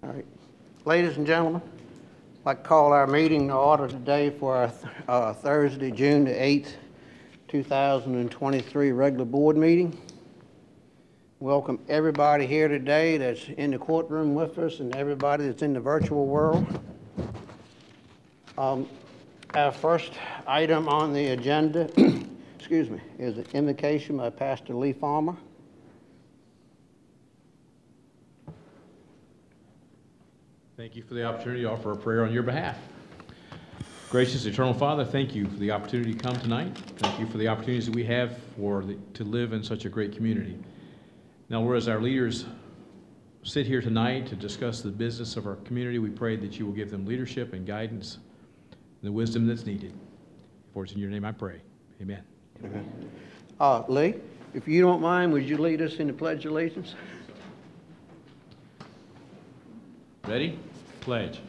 All right. Ladies and gentlemen, I'd like to call our meeting to order today for our Thursday, June the 8th, 2023 regular board meeting. Welcome everybody here today that's in the courtroom with us and everybody that's in the virtual world. Our first item on the agenda excuse me, is an invocation by Pastor Lee Farmer. Thank you for the opportunity to offer a prayer on your behalf. Gracious Eternal Father, thank you for the opportunity to come tonight. Thank you for the opportunities that we have to live in such a great community. Now, whereas our leaders sit here tonight to discuss the business of our community, we pray that you will give them leadership and guidance and the wisdom that's needed. For it's in your name I pray. Amen. Amen. Lee, if you don't mind, would you lead us in the Pledge of Allegiance? Ready? Pledge.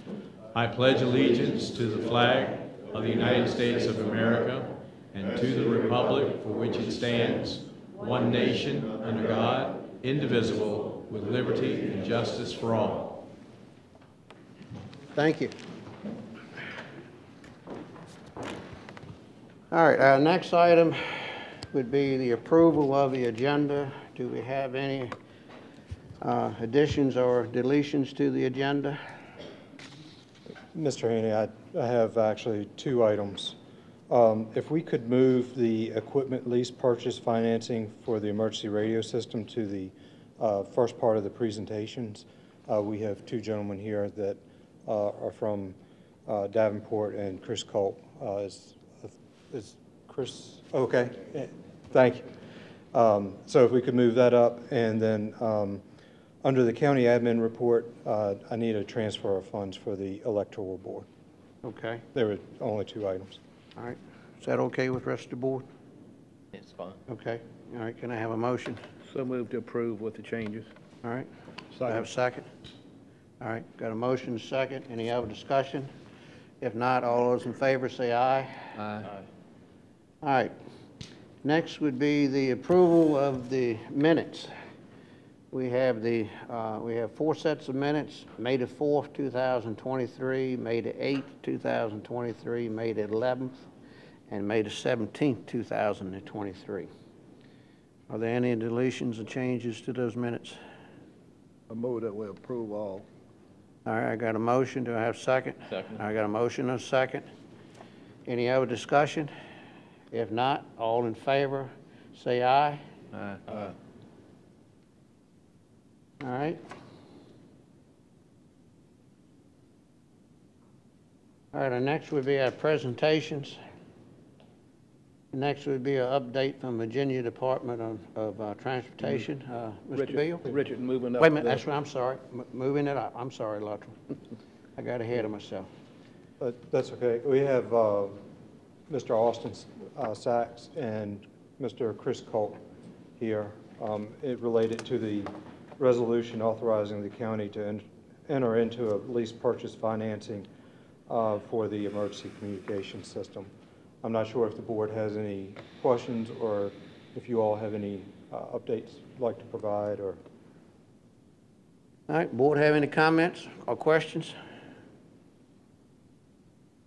I pledge allegiance to the flag of the United States of America and to the republic for which it stands, one nation, under God, indivisible, with liberty and justice for all. Thank you. All right, our next item would be the approval of the agenda. Do we have any additions or deletions to the agenda? Mr. Haney, I have actually two items. If we could move the equipment lease purchase financing for the emergency radio system to the first part of the presentations. We have two gentlemen here that are from Davenport, and Chris Culp is Chris, okay, thank you. So if we could move that up, and then under the county admin report, I need a transfer of funds for the electoral board. Okay. There were only two items. All right. Is that okay with the rest of the board? It's fine. Okay. All right. Can I have a motion? So moved to approve with the changes. All right. Do I have a second? All right. Got a motion, second. Any other discussion? If not, all those in favor say aye. Aye. All right. Next would be the approval of the minutes. We have four sets of minutes: May the 4th, 2023, May the 8th, 2023, May the 11th, and May the 17th, 2023. Are there any deletions or changes to those minutes? I move that we approve all. All right, I got a motion. Do I have a second? Second. I got a motion and a second. Any other discussion? If not, all in favor, say aye. Aye. Aye. All right. All right, our next would be our presentations. Next would be an update from Virginia Department of Transportation. Mr. Beal? Richard, moving up. Wait a minute, that's right, I'm sorry. Moving it up. I'm sorry, Luttrell. I got ahead of myself. That's okay. We have Mr. Austin Sachs and Mr. Chris Culp here. It related to the resolution authorizing the county to enter into a lease purchase financing for the emergency communication system. I'm not sure if the board has any questions or if you all have any updates you'd like to provide. Or All right, board have any comments or questions?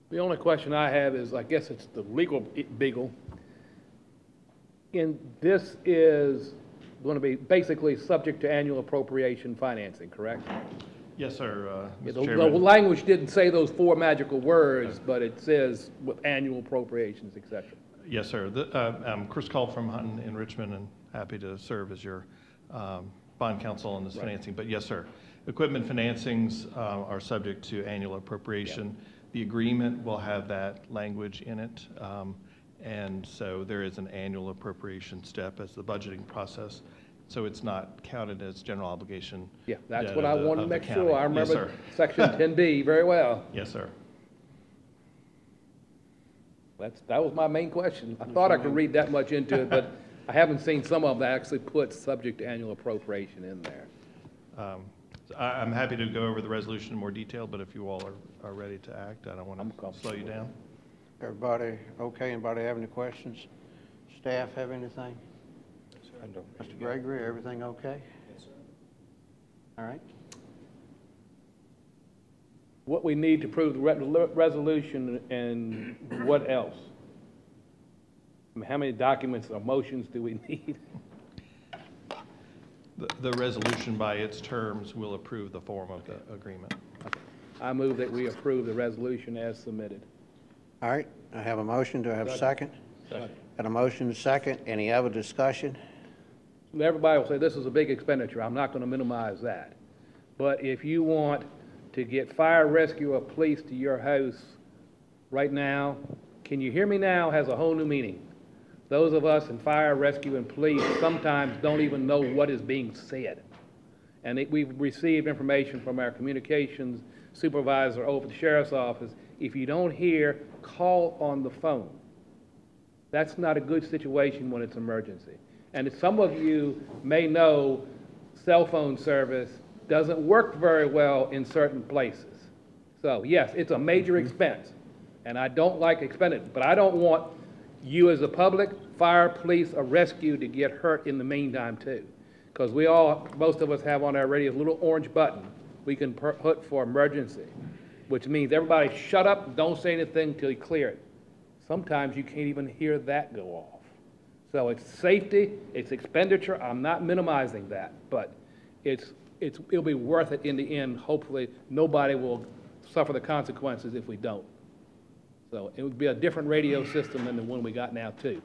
The only question I have is, I guess it's the legal beagle. And this is going to be basically subject to annual appropriation financing, correct? Yes, sir, The Mr. Chairman. language didn't say those four magical words, but it says with annual appropriations, et cetera. Yes, sir. I'm Chris Culp from Hunton in Richmond, and happy to serve as your bond counsel on this financing. But yes, sir. Equipment financings are subject to annual appropriation. Yeah. The agreement will have that language in it. And so there is an annual appropriation step as the budgeting process. So it's not counted as general obligation. Yeah, that's what I wanted to make sure. I Yes, remember sir. Section 10B very well. Yes, sir. That was my main question. I thought I could read that much into it, but I haven't seen some of them that actually put subject to annual appropriation in there. I'm happy to go over the resolution in more detail, but if you all are ready to act, I don't want to slow you down. Everybody okay? Anybody have any questions? Staff have anything? I don't. Mr. Gregory, everything okay? Yes, sir. All right. what we need to approve the resolution, and what else? I mean, how many documents or motions do we need? The resolution by its terms will approve the form of the agreement. I move that we approve the resolution as submitted. All right, I have a motion. Do I have a second? Second. Got a motion, second. Any other discussion? Everybody will say this is a big expenditure. I'm not going to minimize that. But if you want to get fire, rescue, or police to your house right now, can you hear me now, has a whole new meaning. Those of us in fire, rescue, and police sometimes don't even know what is being said. And we've received information from our communications supervisor over at the sheriff's office. If you don't hear, call on the phone. That's not a good situation when it's emergency. And some of you may know cell phone service doesn't work very well in certain places. So yes, it's a major expense, and I don't like expending, but I don't want you as a public, fire, police, or rescue to get hurt in the meantime too. Because most of us have on our radios a little orange button we can put for emergency, which means everybody shut up and don't say anything until you clear it. Sometimes you can't even hear that go off. So it's safety, it's expenditure. I'm not minimizing that, but it'll be worth it in the end. Hopefully, nobody will suffer the consequences if we don't. So it would be a different radio system than the one we got now, too.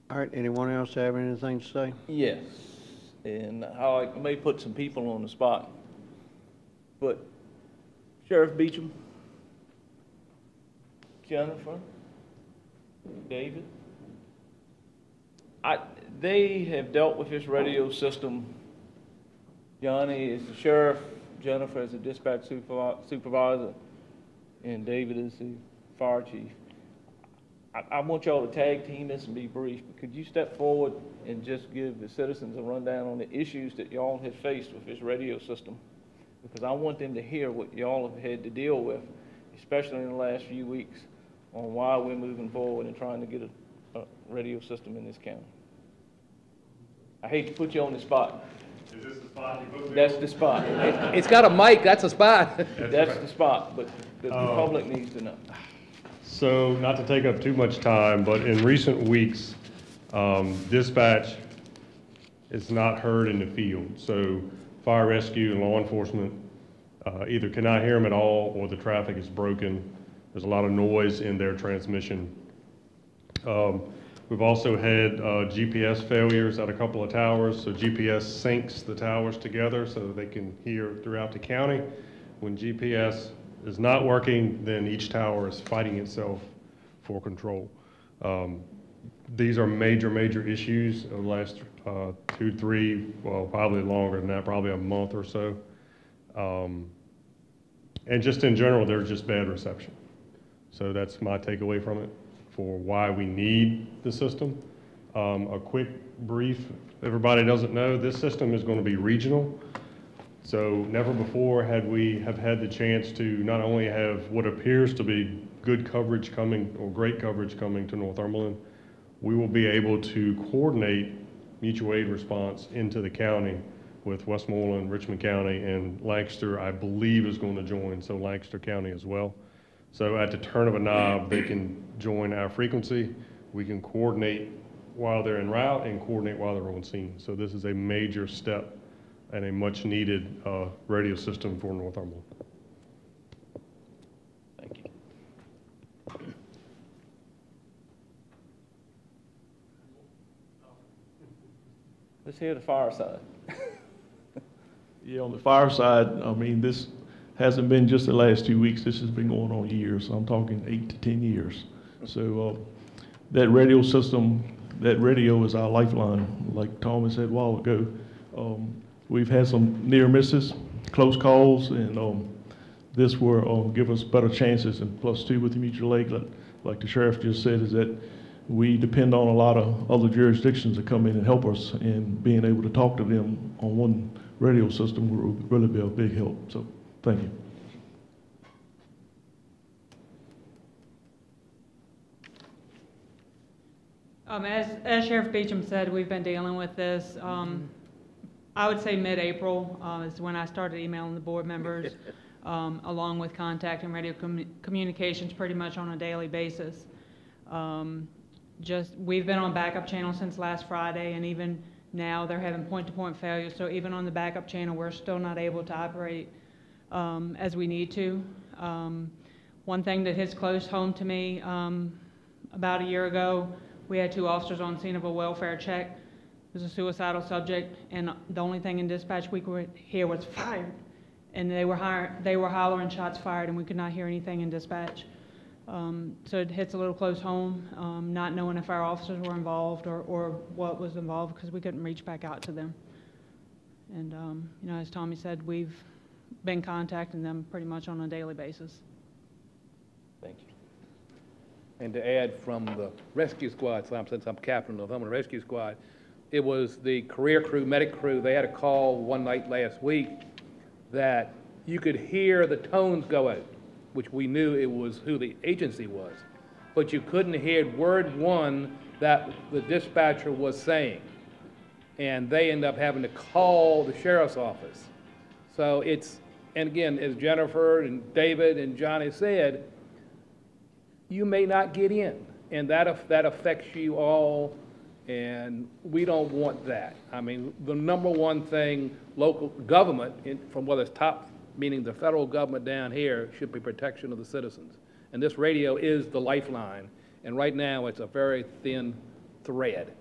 All right, anyone else have anything to say? Yes, and I may put some people on the spot, but Sheriff Beecham, Jennifer, David, they have dealt with this radio system. Johnny is the sheriff, Jennifer is the dispatch supervisor, and David is the fire chief. I want y'all to tag team this and be brief, but could you step forward and just give the citizens a rundown on the issues that y'all have faced with this radio system? Because I want them to hear what y'all have had to deal with, especially in the last few weeks, on why we're moving forward and trying to get a radio system in this county. I hate to put you on the spot. Is this the spot you put me That's on? the spot. It's got a mic, that's a spot. That's the spot, but the public needs to know. So, not to take up too much time, but in recent weeks, dispatch is not heard in the field. So, fire rescue and law enforcement either cannot hear them at all, or the traffic is broken. There's a lot of noise in their transmission. We've also had GPS failures at a couple of towers. So GPS syncs the towers together so that they can hear throughout the county. When GPS is not working, then each tower is fighting itself for control. These are major, major issues of the last 2, 3, well, probably longer than that, probably a month or so. And just in general, there's just bad reception. So that's my takeaway from it for why we need the system. A quick brief, everybody doesn't know, this system is going to be regional. So never before had we had the chance to not only have what appears to be good coverage coming, or great coverage coming to Northumberland, we will be able to coordinate mutual aid response into the county with Westmoreland, Richmond County, and Lancaster, I believe, is going to join, so Lancaster County as well. So at the turn of a knob, they can join our frequency. We can coordinate while they're en route and coordinate while they're on scene. So this is a major step and a much needed radio system for Northumberland. Thank you. Let's hear the fire side. Yeah, on the fire side, I mean, this hasn't been just the last 2 weeks. This has been going on years. I'm talking 8 to 10 years. So that radio system, that radio is our lifeline. Like Thomas said a while ago, we've had some near misses, close calls, and this will give us better chances. And +2 with the mutual aid, like the sheriff just said, is that we depend on a lot of other jurisdictions to come in and help us, and being able to talk to them on one radio system will really be a big help. So thank you. As Sheriff Beecham said, we've been dealing with this I would say mid-April is when I started emailing the board members, along with contacting radio communications pretty much on a daily basis. We've been on backup channel since last Friday, and even now they're having point-to-point failure, so even on the backup channel, we're still not able to operate as we need to. One thing that hits close home to me, about a year ago, we had 2 officers on scene of a welfare check. It was a suicidal subject, and the only thing in dispatch we could hear was fired. And they were hollering shots fired, and we could not hear anything in dispatch. So it hits a little close home, not knowing if our officers were involved or what was involved, because we couldn't reach back out to them. And you know, as Tommy said, we've been contacting them pretty much on a daily basis. Thank you. And to add from the rescue squad, since I'm captain of the Northumberland Rescue Squad, it was the career crew, medic crew. They had a call one night last week that you could hear the tones go out, which we knew it was who the agency was, but you couldn't hear word one that the dispatcher was saying. And they end up having to call the sheriff's office. So it's, and again, as Jennifer and David and Johnny said, you may not get in, and that affects you all, and we don't want that. I mean, the number one thing local government, from whether it's top, meaning the federal government down here, should be protection of the citizens. And this radio is the lifeline, and right now it's a very thin thread.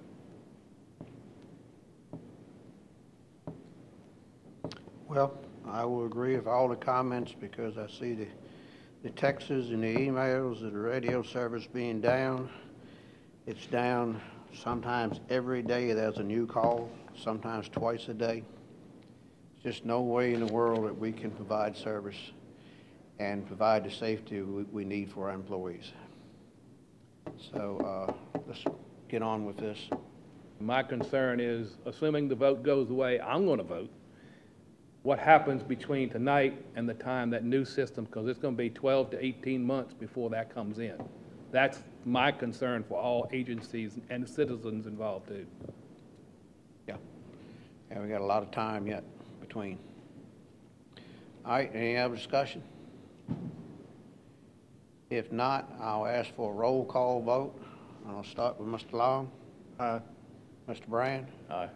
Well, I will agree with all the comments because I see the texts and the emails of the radio service being down. It's down sometimes every day. There's a new call, sometimes twice a day. There's just no way in the world that we can provide service and provide the safety we need for our employees. So let's get on with this. My concern is, assuming the vote goes away, I'm going to vote. What happens between tonight and the time that new system, because it's going to be 12 to 18 months before that comes in. That's my concern for all agencies and citizens involved too. Yeah. Yeah, we got a lot of time yet between. All right, any other discussion? If not, I'll ask for a roll call vote. I'll start with Mr. Long. Aye. Mr. Brand. Aye.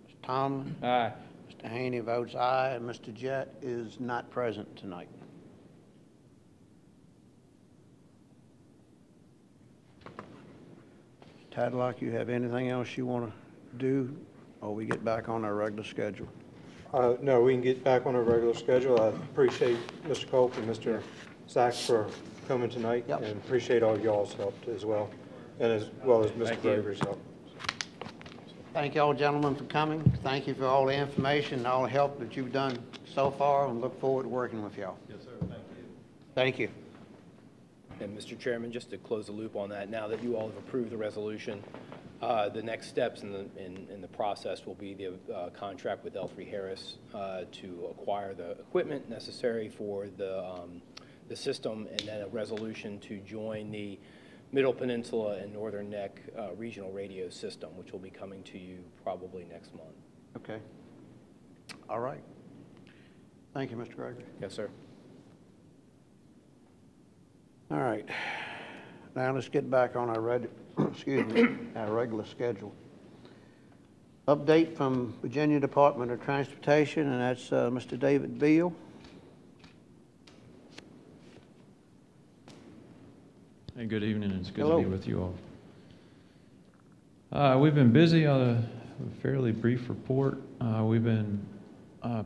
Mr. Tomlin. Aye. Mr. Haney votes aye, and Mr. Jett is not present tonight. Tadlock, you have anything else you want to do, or we get back on our regular schedule? No, we can get back on our regular schedule. I appreciate Mr. Culp and Mr. Sachs for coming tonight, Yep. and appreciate all y'all's help as well, and as well as Mr. Thank you. Braver's help. Thank you all gentlemen for coming. Thank you for all the information and all the help that you've done so far, and look forward to working with y'all. Yes, sir. Thank you. Thank you. And Mr. Chairman, just to close the loop on that, now that you all have approved the resolution, the next steps in the process will be the contract with L3Harris to acquire the equipment necessary for the system, and then a resolution to join the Middle Peninsula and Northern Neck regional radio system, which will be coming to you probably next month. Okay. All right. Thank you, Mr. Gregory. Yes, sir. All right. Now let's get back on our our regular schedule. Update from Virginia Department of Transportation, and that's Mr. David Beal. Hey, good evening, and it's good Hello. to be with you all. We've been busy on a fairly brief report. We've been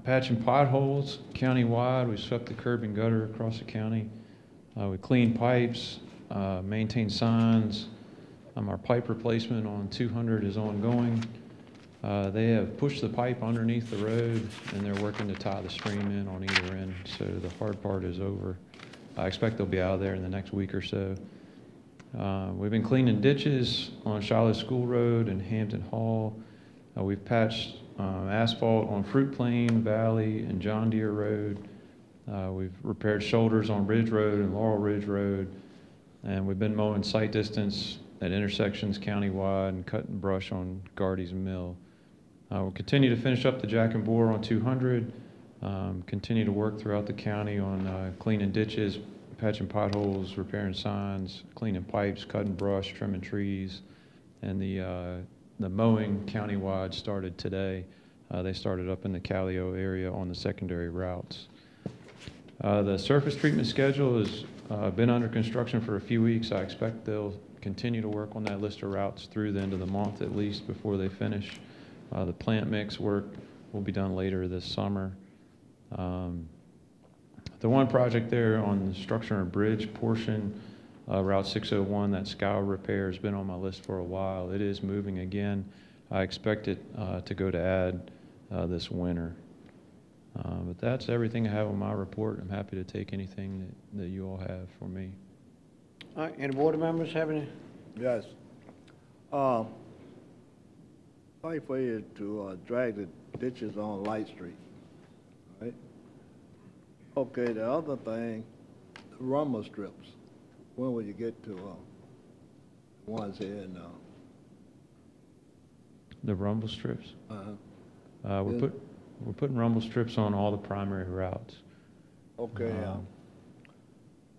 patching potholes countywide. We swept the curb and gutter across the county. We cleaned pipes, maintained signs. Our pipe replacement on 200 is ongoing. They have pushed the pipe underneath the road, and they're working to tie the stream in on either end, so the hard part is over. I expect they'll be out of there in the next week or so. We've been cleaning ditches on Shiloh School Road and Hampton Hall. We've patched asphalt on Fruit Plain, Valley, and John Deere Road. We've repaired shoulders on Ridge Road and Laurel Ridge Road. And we've been mowing sight distance at intersections countywide and cutting brush on Gardy's Mill. We'll continue to finish up the jack and bore on 200, continue to work throughout the county on cleaning ditches, patching potholes, repairing signs, cleaning pipes, cutting brush, trimming trees, and the mowing countywide started today. They started up in the Callio area on the secondary routes. The surface treatment schedule has been under construction for a few weeks. I expect they'll continue to work on that list of routes through the end of the month at least before they finish. The plant mix work will be done later this summer. The one project there on the structure and bridge portion, Route 601, that scour repair has been on my list for a while. It is moving again. I expect it to go to add this winter. But that's everything I have on my report. I'm happy to take anything that you all have for me. All right, any board members have any? Yes. Sorry for you to drag the ditches on Light Street, right? Okay, the other thing, the rumble strips. When will you get to the ones here in? The rumble strips? Uh-huh. We're putting rumble strips on all the primary routes. Okay.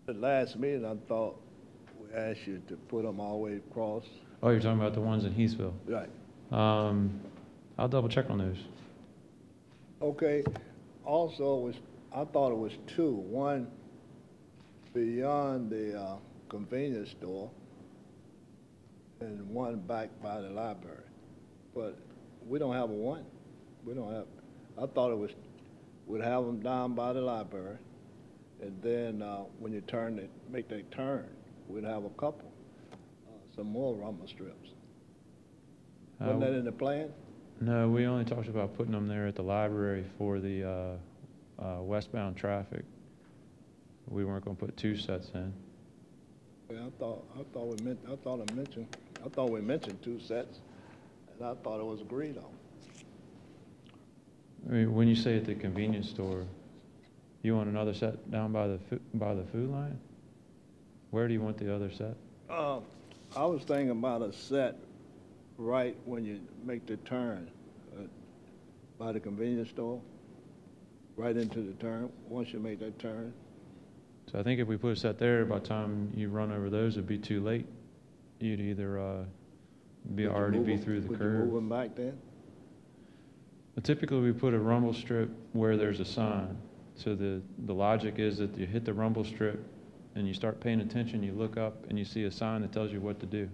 The last meeting, I thought we asked you to put them all the way across. Oh, you're talking about the ones in Heathville? Right. I'll double check on those. Okay. Also, I thought it was two. One beyond the convenience store and one back by the library. But we don't have a one. We don't have, I thought it was, we'd have them down by the library. And then when you make that turn, we'd have a couple, some more rumble strips. Wasn't that in the plan? No, we only talked about putting them there at the library for the westbound traffic. We weren't going to put two sets in. Yeah, I thought we mentioned two sets, and I thought it was agreed on. I mean, when you say at the convenience store, you want another set down by the food line? Where do you want the other set? I was thinking about a set right when you make the turn by the convenience store, right into the turn, once you make that turn. So I think if we put a set there, by the time you run over those, it'd be too late. You'd either already be through the curve. Would you move them back then? But typically, we put a rumble strip where there's a sign. So the logic is that you hit the rumble strip and you start paying attention, you look up and you see a sign that tells you what to do.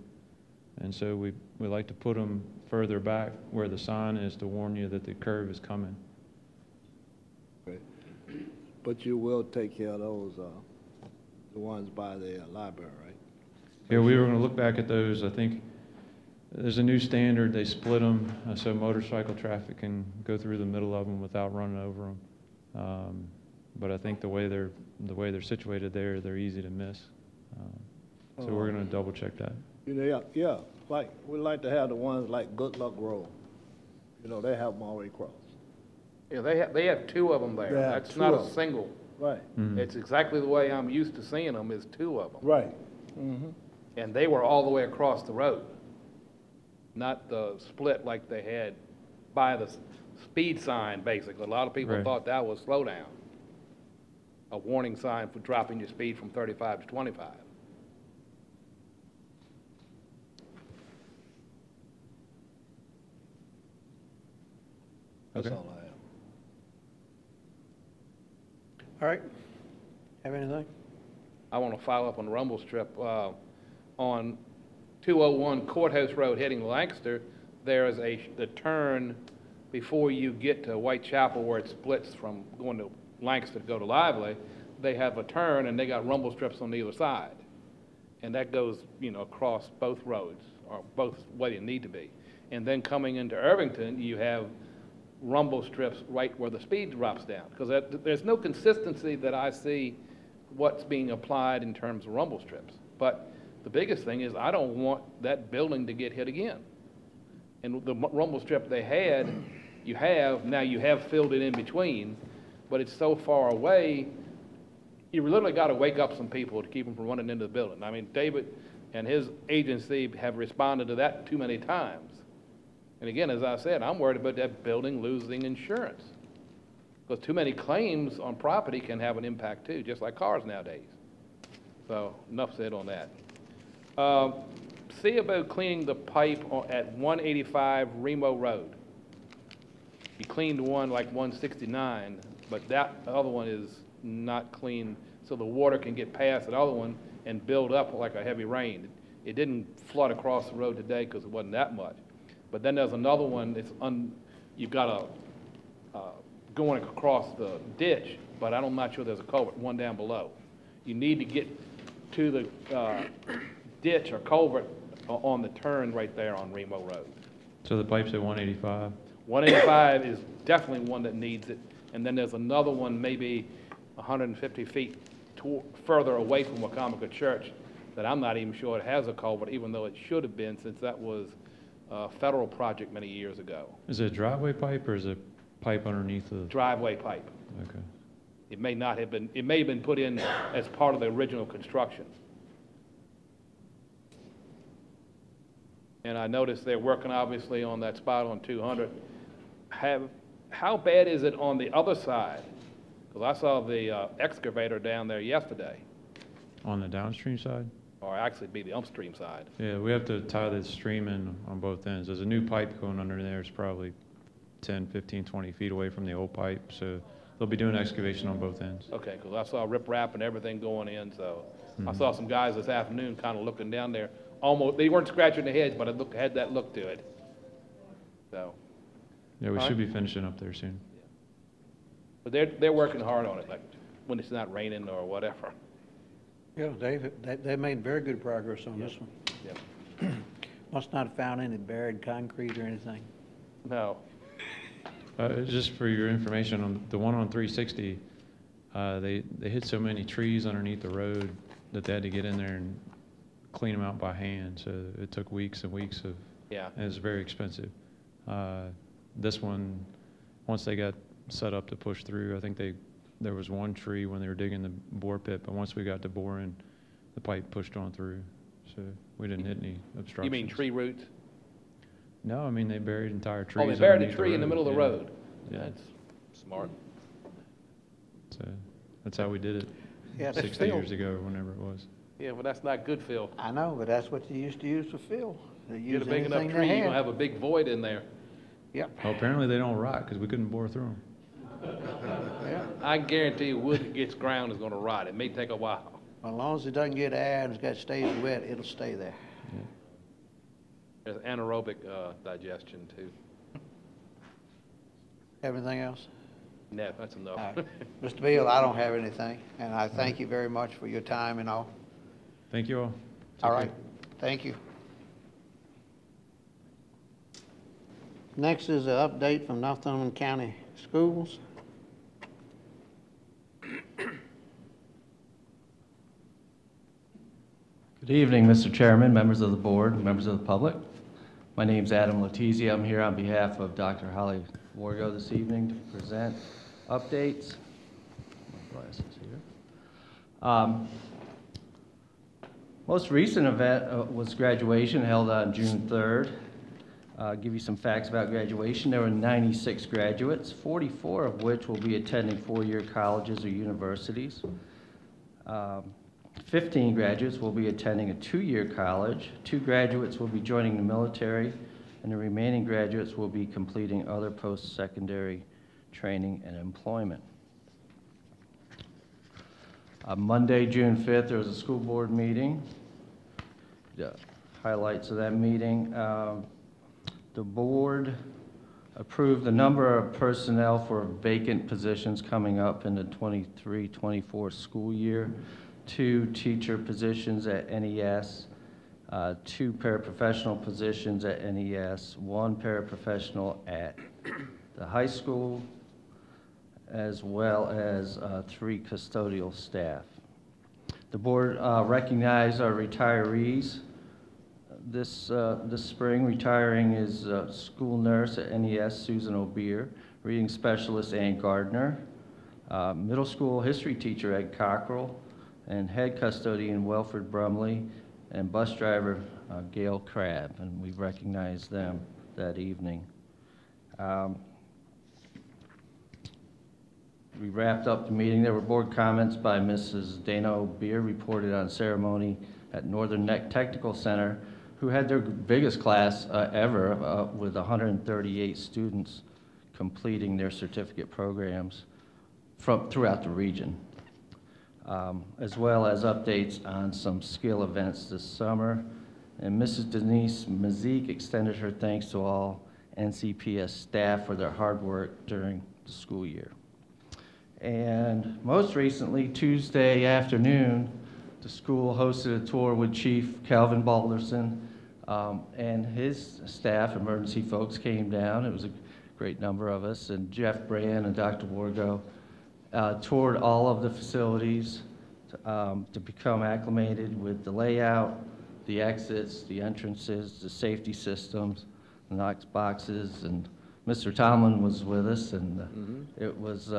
And so we like to put them further back where the sign is to warn you that the curve is coming. Okay. But you will take care of those, the ones by the library, right? Yeah, we were going to look back at those. I think there's a new standard. They split them so motorcycle traffic can go through the middle of them without running over them. But I think the way they're situated there, they're easy to miss. So we're going to double check that. You know, yeah, like we like to have the ones like Good Luck Road. You know, they have them all the way across. Yeah, they have two of them there. They have That's two not of a them. single. Right. It's exactly the way I'm used to seeing them, is two of them. Right. Mm-hmm. And they were all the way across the road, not the split like they had by the speed sign, basically. A lot of people Right. thought that was slow down, a warning sign for dropping your speed from 35 to 25. That's Okay. all I have. All right. Have anything? I want to follow up on the rumble strip. On 201 Courthouse Road heading to Lancaster, there is the turn before you get to Whitechapel where it splits from going to Lancaster to go to Lively. They have a turn and they got rumble strips on either side. And that goes, across both roads, or both where they need to be. And then coming into Irvington, you have rumble strips right where the speed drops down. Because there's no consistency that I see what's being applied in terms of rumble strips. But the biggest thing is I don't want that building to get hit again. And the rumble strip they had, you have filled it in between, but it's so far away, you literally got to wake up some people to keep them from running into the building. I mean, David and his agency have responded to that too many times. And again, as I said, I'm worried about that building losing insurance. Because too many claims on property can have an impact too, just like cars nowadays. So enough said on that. See about cleaning the pipe at 185 Remo Road. You cleaned one like 169, but that other one is not clean, so the water can get past the other one and build up like a heavy rain. It didn't flood across the road today because it wasn't that much. But then there's another one that's you've got going across the ditch, but I'm not sure there's a culvert, one down below. You need to get to the ditch or culvert on the turn right there on Remo Road. So the pipe's at 185? 185 is definitely one that needs it, and then there's another one maybe 150 feet further away from Wacomico Church that I'm not even sure it has a culvert, even though it should have been, since that was a federal project many years ago. Is it a driveway pipe or is it pipe underneath the? Driveway pipe. Okay. It may not have been, it may have been put in as part of the original construction. And I noticed they're working obviously on that spot on 200. How bad is it on the other side? Because I saw the excavator down there yesterday. On the downstream side? Or actually be the upstream side. Yeah, we have to tie the stream in on both ends. There's a new pipe going under there. It's probably 10, 15, 20 feet away from the old pipe, so they'll be doing excavation on both ends. Okay, because I saw riprap and everything going in, so I saw some guys this afternoon kind of looking down there. Almost, they weren't scratching their heads, but it had that look to it. So. Yeah, we should be finishing up there soon. But they're working hard on it, like when it's not raining or whatever. Yeah, they made very good progress on this one. Yeah. Must not have found any buried concrete or anything. No. Just for your information, on the one on 360, they hit so many trees underneath the road that they had to get in there and clean them out by hand. So it took weeks and weeks of, Yeah. and it was very expensive. This one, once they got set up to push through, I think there was one tree when they were digging the bore pit, but once we got to boring, the pipe pushed on through. So we didn't hit any obstructions. You mean tree roots? No, I mean they buried entire trees. Oh, they buried a underneath tree in the middle of the road. Yeah. That's smart. So that's how we did it. Yeah, 60 years ago or whenever it was. Yeah, but that's not good, Phil. I know, but that's what you used to use for fill. They Get used a big enough anything tree, they you're gonna had. have a big void in there. Yep. Well, apparently they don't rot because we couldn't bore through them. Yeah. I guarantee you wood that gets ground is gonna rot. It may take a while. As long as it doesn't get air and stays wet, it'll stay there. There's anaerobic digestion too. Everything else? No, that's enough. All right. Mr. Beal, I don't have anything, and I thank you very much for your time and all. Thank you all. All right, thank you. Next is an update from Northumberland County Schools. Good evening, Mr. Chairman, members of the board, members of the public. My name's Adam Letizia. I'm here on behalf of Dr. Holly Wargo this evening to present updates. My glasses here. Most recent event was graduation held on June 3rd. Give you some facts about graduation. There were 96 graduates, 44 of which will be attending four-year colleges or universities. 15 graduates will be attending a two-year college, 2 graduates will be joining the military, and the remaining graduates will be completing other post-secondary training and employment. Monday, June 5th, there was a school board meeting. The highlights of that meeting. The board approved the number of personnel for vacant positions coming up in the 23-24 school year. 2 teacher positions at NES, 2 paraprofessional positions at NES, 1 paraprofessional at the high school, as well as 3 custodial staff. The board recognized our retirees. This spring, retiring is school nurse at NES, Susan O'Beer, reading specialist Ann Gardner, middle school history teacher Ed Cockrell, and head custodian Wilfred Brumley, and bus driver Gail Crabb, and we recognize them that evening. We wrapped up the meeting. There were board comments by Mrs. Dano Beer, reported on ceremony at Northern Neck Technical Center, who had their biggest class ever with 138 students completing their certificate programs throughout the region, as well as updates on some skill events this summer. And Mrs. Denise Mazik extended her thanks to all NCPS staff for their hard work during the school year. And most recently, Tuesday afternoon, the school hosted a tour with Chief Calvin Balderson, and his staff, emergency folks, came down. It was a great number of us, and Jeff Brand and Dr. Wargo toured all of the facilities to become acclimated with the layout, the exits, the entrances, the safety systems, the Knox boxes, and Mr. Tomlin was with us, and it was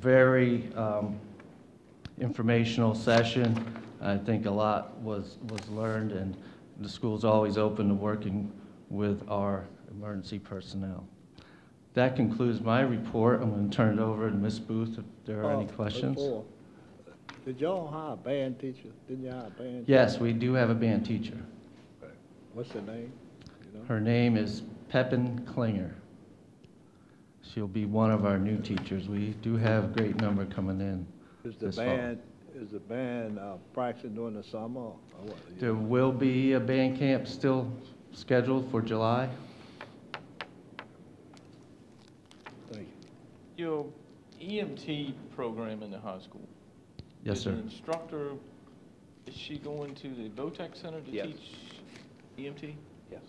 very informational session. I think a lot was learned, and the school's always open to working with our emergency personnel. That concludes my report. I'm going to turn it over to Ms. Booth if there are any questions. Did y'all hire a band teacher? Didn't you hire a band teacher? Yes, we do have a band teacher. What's her name? You know? Her name is Pepin Klinger. She'll be one of our new teachers. We do have a great number coming in. Is the band practicing during the summer? Or what? There will be a band camp still scheduled for July. Thank Your EMT program in the high school. Yes, sir. Is an instructor, is she going to the VOTEC Center to Yes. teach EMT? Yes.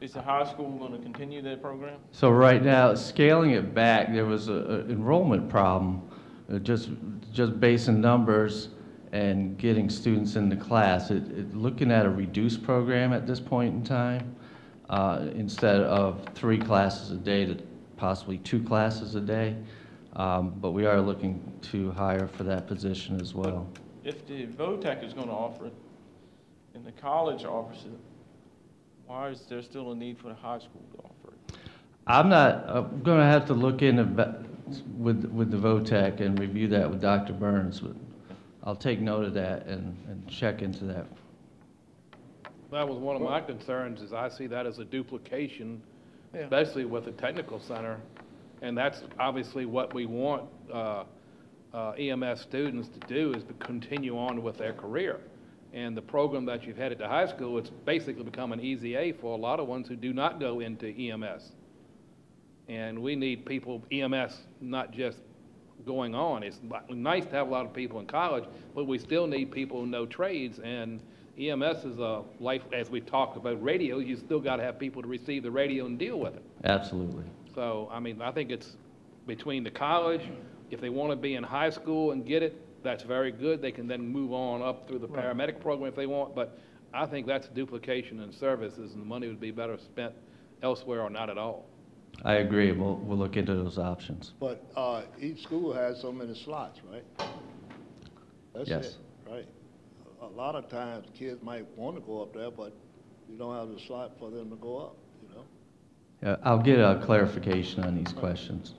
Is the high school going to continue that program? So right now, scaling it back, there was an enrollment problem, just basing numbers and getting students into class. Looking at a reduced program at this point in time, instead of 3 classes a day to possibly 2 classes a day. But we are looking to hire for that position as well. If the VOTEC is going to offer it and the college offers it, why is there still a need for the high school to offer it? I'm going to have to look into with the VOTEC and review that with Dr. Burns. But I'll take note of that and check into that. That was one of my concerns, is I see that as a duplication, especially with the technical center. And that's obviously what we want EMS students to do, is to continue on with their career. And the program that you've had at the high school, it's basically become an easy A for a lot of ones who do not go into EMS. And we need people, EMS, not just going on. It's nice to have a lot of people in college, but we still need people who know trades. And EMS is a life, as we talked about radio, you still got to have people to receive the radio and deal with it. Absolutely. So, I mean, I think it's between the college, if they want to be in high school and get it, that's very good. They can then move on up through the paramedic program if they want, but I think that's duplication in services, and the money would be better spent elsewhere or not at all. I agree. We'll look into those options. But each school has so many slots, right? That's Yes. it, right? A lot of times kids might want to go up there, but you don't have the slot for them to go up, you know? Yeah, I'll get a clarification on these questions.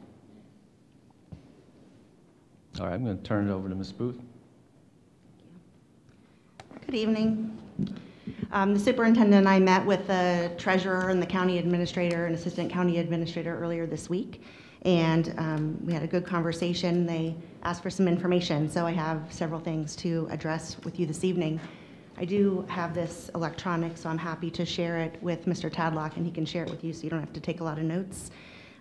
All right, I'm going to turn it over to Ms. Booth. Good evening. The superintendent and I met with the treasurer and the county administrator and assistant county administrator earlier this week, and we had a good conversation. They asked for some information, so I have several things to address with you this evening. I do have this electronic, so I'm happy to share it with Mr. Tadlock, and he can share it with you so you don't have to take a lot of notes.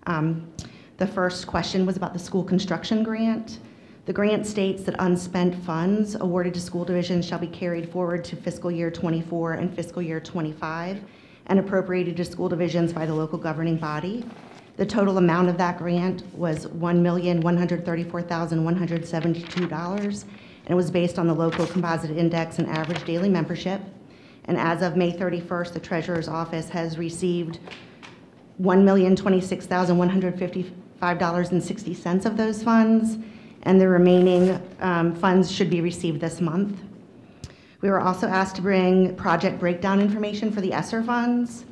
The first question was about the school construction grant. The grant states that unspent funds awarded to school divisions shall be carried forward to fiscal year 24 and fiscal year 25 and appropriated to school divisions by the local governing body. The total amount of that grant was $1,134,172, and it was based on the local composite index and average daily membership. And as of May 31st, the treasurer's office has received $1,026,155.60 of those funds, and the remaining funds should be received this month. We were also asked to bring project breakdown information for the ESSER funds.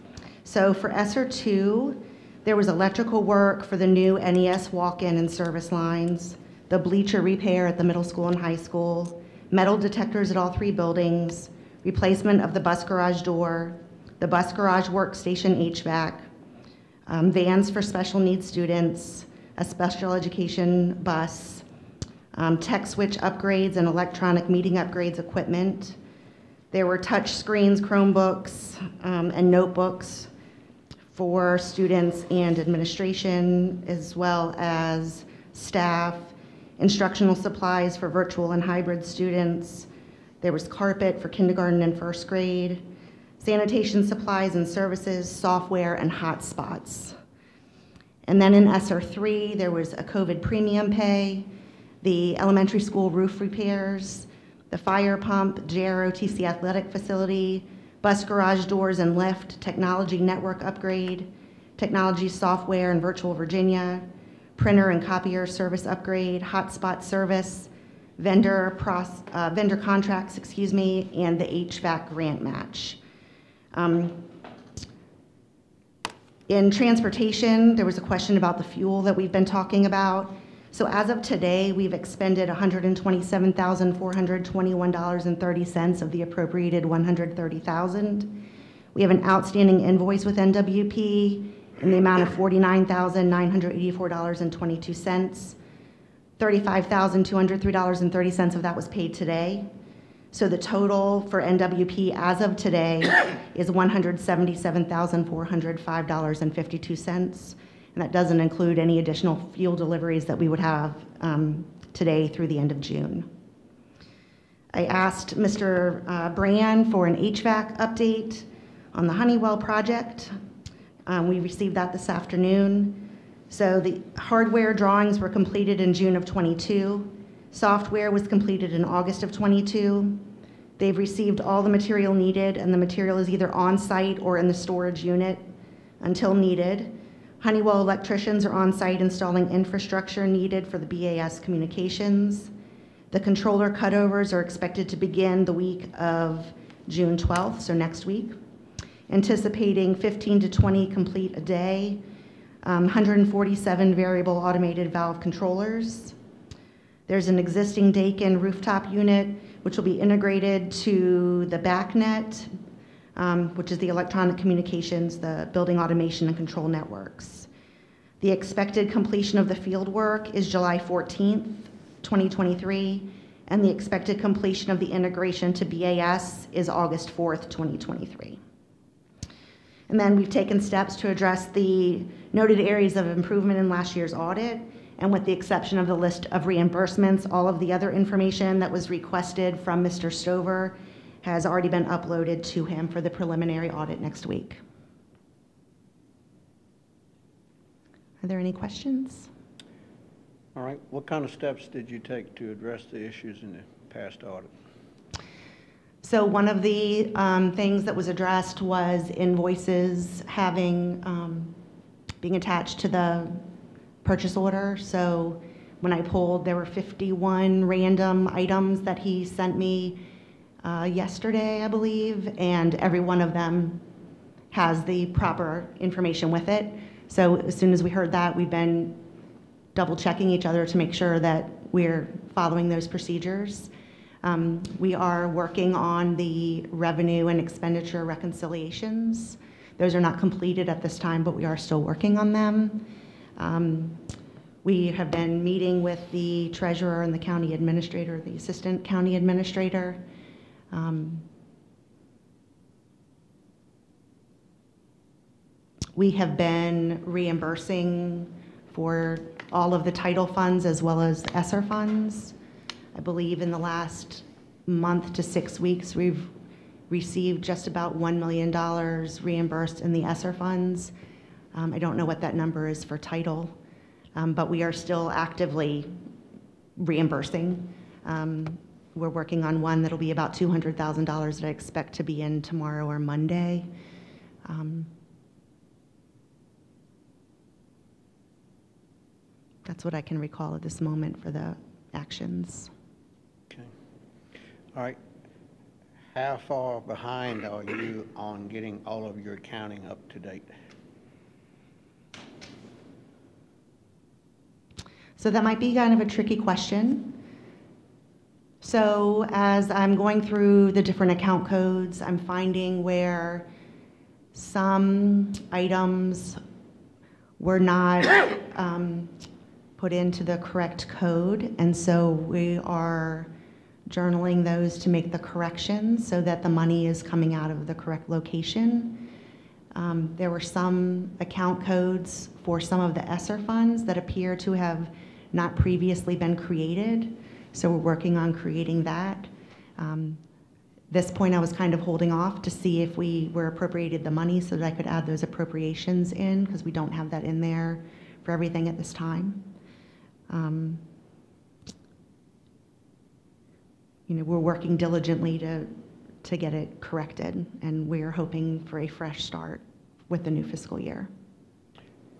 So for ESSER 2, there was electrical work for the new NES walk-in and service lines, the bleacher repair at the middle school and high school, metal detectors at all 3 buildings, replacement of the bus garage door, the bus garage workstation HVAC, vans for special needs students, a special education bus, tech switch upgrades and electronic meeting upgrades equipment. There were touch screens, Chromebooks, and notebooks for students and administration, as well as staff, instructional supplies for virtual and hybrid students. There was carpet for kindergarten and first grade, sanitation supplies and services, software, and hotspots. And then in ESSER 3, there was a COVID premium pay, the elementary school roof repairs, the fire pump, JROTC athletic facility, bus garage doors and lift, technology network upgrade, technology software in Virtual Virginia, printer and copier service upgrade, hotspot service, vendor contracts, and the HVAC grant match. In transportation, there was a question about the fuel that we've been talking about. So as of today, we've expended $127,421.30 of the appropriated $130,000. We have an outstanding invoice with NWP in the amount of $49,984.22. $35,203.30 of that was paid today. So the total for NWP as of today is $177,405.52. And that doesn't include any additional fuel deliveries that we would have today through the end of June. I asked Mr. Brand for an HVAC update on the Honeywell project. We received that this afternoon. So the hardware drawings were completed in June of 22. Software was completed in August of 22. They've received all the material needed, and the material is either on site or in the storage unit until needed. Honeywell electricians are on site installing infrastructure needed for the BAS communications. The controller cutovers are expected to begin the week of June 12th, so next week. Anticipating 15 to 20 complete a day, 147 variable automated valve controllers. There's an existing Dakin rooftop unit, which will be integrated to the BACnet, which is the electronic communications, the building automation and control networks. The expected completion of the field work is July 14th, 2023, and the expected completion of the integration to BAS is August 4th, 2023. And then we've taken steps to address the noted areas of improvement in last year's audit, and with the exception of the list of reimbursements, all of the other information that was requested from Mr. Stover has already been uploaded to him for the preliminary audit next week. Are there any questions? All right, what kind of steps did you take to address the issues in the past audit? So one of the things that was addressed was invoices having, being attached to the purchase order. So when I pulled, there were 51 random items that he sent me yesterday, I believe, and every one of them has the proper information with it. So as soon as we heard that, we've been double checking each other to make sure that we're following those procedures. We are working on the revenue and expenditure reconciliations. Those are not completed at this time, but we are still working on them. We have been meeting with the treasurer and the county administrator, the assistant county administrator. We have been reimbursing for all of the title funds as well as ESSER funds. I believe in the last month to 6 weeks, we've received just about $1 million reimbursed in the ESSER funds. I don't know what that number is for title, but we are still actively reimbursing. We're working on one that'll be about $200,000 that I expect to be in tomorrow or Monday. That's what I can recall at this moment for the actions. Okay. All right. How far behind are you on getting all of your accounting up to date? So that might be kind of a tricky question. So as I'm going through the different account codes, I'm finding where some items were not put into the correct code, and so we are journaling those to make the corrections so that the money is coming out of the correct location. There were some account codes for some of the ESSER funds that appear to have not previously been created, so we're working on creating that. This point I was kind of holding off to see if we were appropriated the money so that I could add those appropriations in, because we don't have that in there for everything at this time. You know, we're working diligently to get it corrected, and we're hoping for a fresh start with the new fiscal year.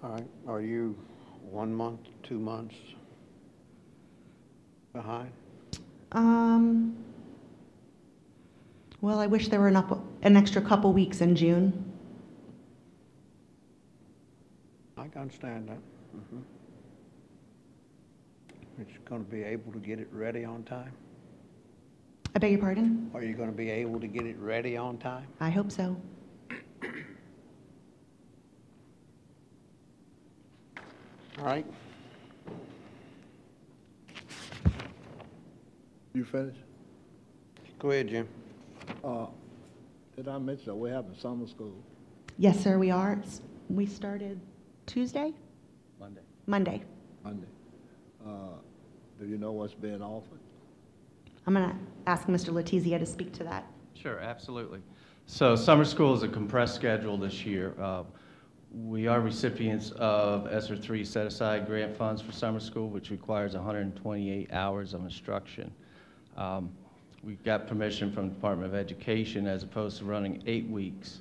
All right, are you 1 month, 2 months behind? Well, I wish there were an extra couple weeks in June. I can understand that. Are you going to be able to get it ready on time? I beg your pardon? Are you going to be able to get it ready on time? I hope so. All right. You finished? Go ahead, Jim. Did I mention that we're having summer school? Yes, sir, we are. We started Tuesday? Monday. Monday. Monday. Do you know what's being offered? I'm going to ask Mr. Letizia to speak to that. Sure, absolutely. So summer school is a compressed schedule this year. We are recipients of ESSER 3 set-aside grant funds for summer school, which requires 128 hours of instruction. We got permission from the Department of Education, as opposed to running 8 weeks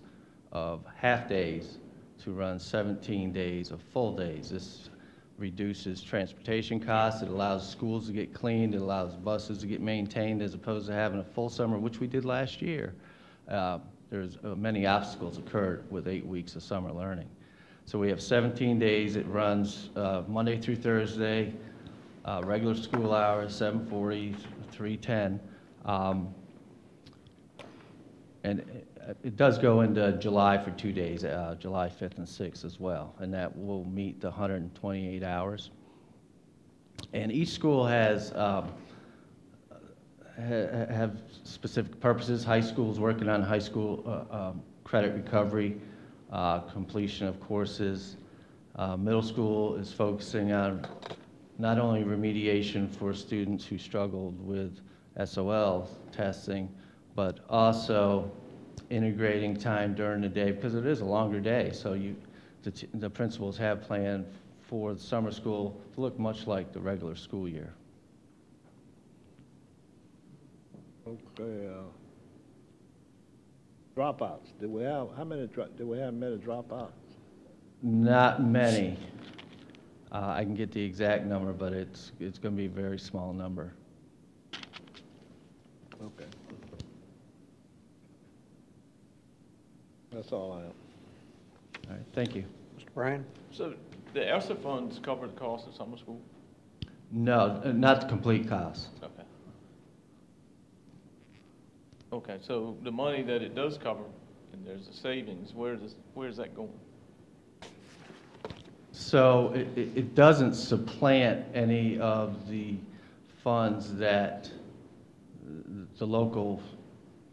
of half-days, to run 17 days of full days. This reduces transportation costs. It allows schools to get cleaned. It allows buses to get maintained, as opposed to having a full summer, which we did last year. There's many obstacles occurred with 8 weeks of summer learning. So we have 17 days. It runs Monday through Thursday, regular school hours, 7:40, 3:10. And it does go into July for 2 days, July 5th and 6th as well, and that will meet the 128 hours. And each school has have specific purposes. High school is working on high school credit recovery, completion of courses. Middle school is focusing on not only remediation for students who struggled with SOL testing, but also integrating time during the day, because it is a longer day. So the principals have planned for the summer school to look much like the regular school year. Okay. Dropouts. Did we have many dropouts? Not many. I can get the exact number, but it's going to be a very small number. Okay. That's all I have. All right, thank you. Mr. Brand? So the ESSER funds cover the cost of summer school? No, not the complete cost. Okay. Okay, so the money that it does cover, and there's a savings, where's that going? So it doesn't supplant any of the funds that the local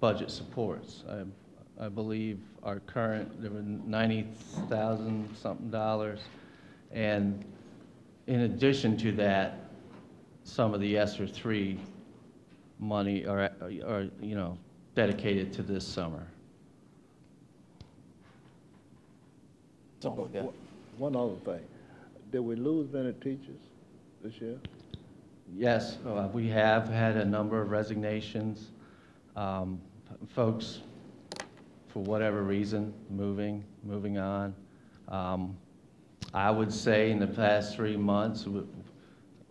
budget supports. I believe our current, there were $90,000 something dollars, and in addition to that, some of the ESSER 3 money are dedicated to this summer. Something like that. One other thing. Did we lose many teachers this year? Yes, we have had a number of resignations. Folks, for whatever reason, moving on. I would say in the past 3 months,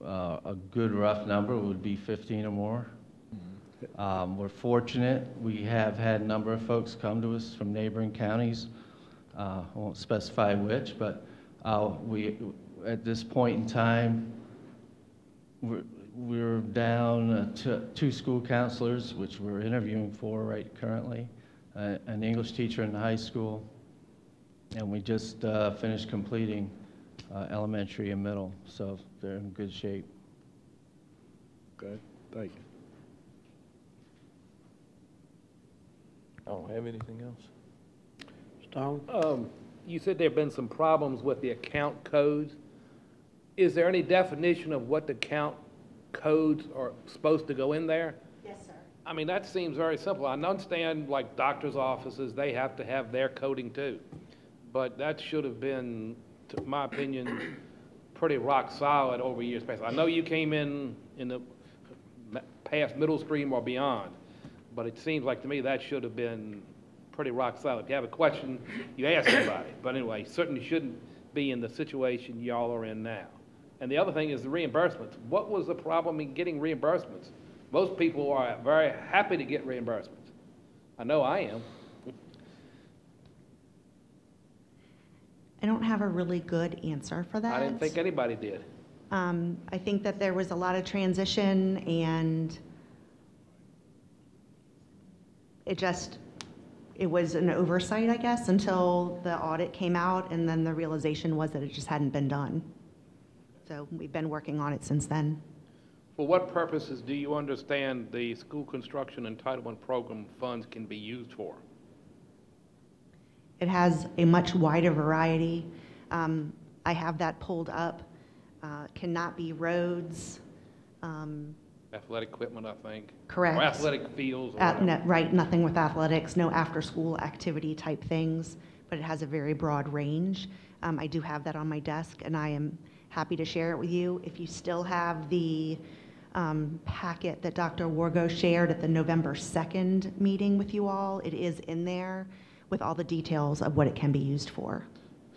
a good rough number would be 15 or more. We're fortunate. We have had a number of folks come to us from neighboring counties. I won't specify which, but at this point in time, we're down to 2 school counselors, which we're interviewing for right currently, an English teacher in the high school, and we just finished completing elementary and middle, so they're in good shape. Okay, thank you. I don't have anything else. Stone? You said there have been some problems with the account codes. Is there any definition of what the account codes are supposed to go in there? Yes, sir. I mean, that seems very simple. I understand, like, doctor's offices, they have to have their coding too. But that should have been, to my opinion, pretty rock solid over years past. I know you came in the past middle stream or beyond, but it seems like to me that should have been pretty rock solid. If you have a question, you ask somebody. But anyway, certainly shouldn't be in the situation y'all are in now. And the other thing is the reimbursements. What was the problem in getting reimbursements? Most people are very happy to get reimbursements. I know I am. I don't have a really good answer for that. I didn't think anybody did. I think that there was a lot of transition, and it was an oversight, I guess, until the audit came out, and then the realization was that it just hadn't been done. So we've been working on it since then. For what purposes do you understand the school construction entitlement program funds can be used for? It has a much wider variety. I have that pulled up. Cannot be roads. Athletic equipment, I think. Correct. Or athletic fields or whatever. Right, nothing with athletics, no after-school activity type things, but it has a very broad range. I do have that on my desk, and I am happy to share it with you. If you still have the packet that Dr. Wargo shared at the November 2nd meeting with you all, it is in there with all the details of what it can be used for.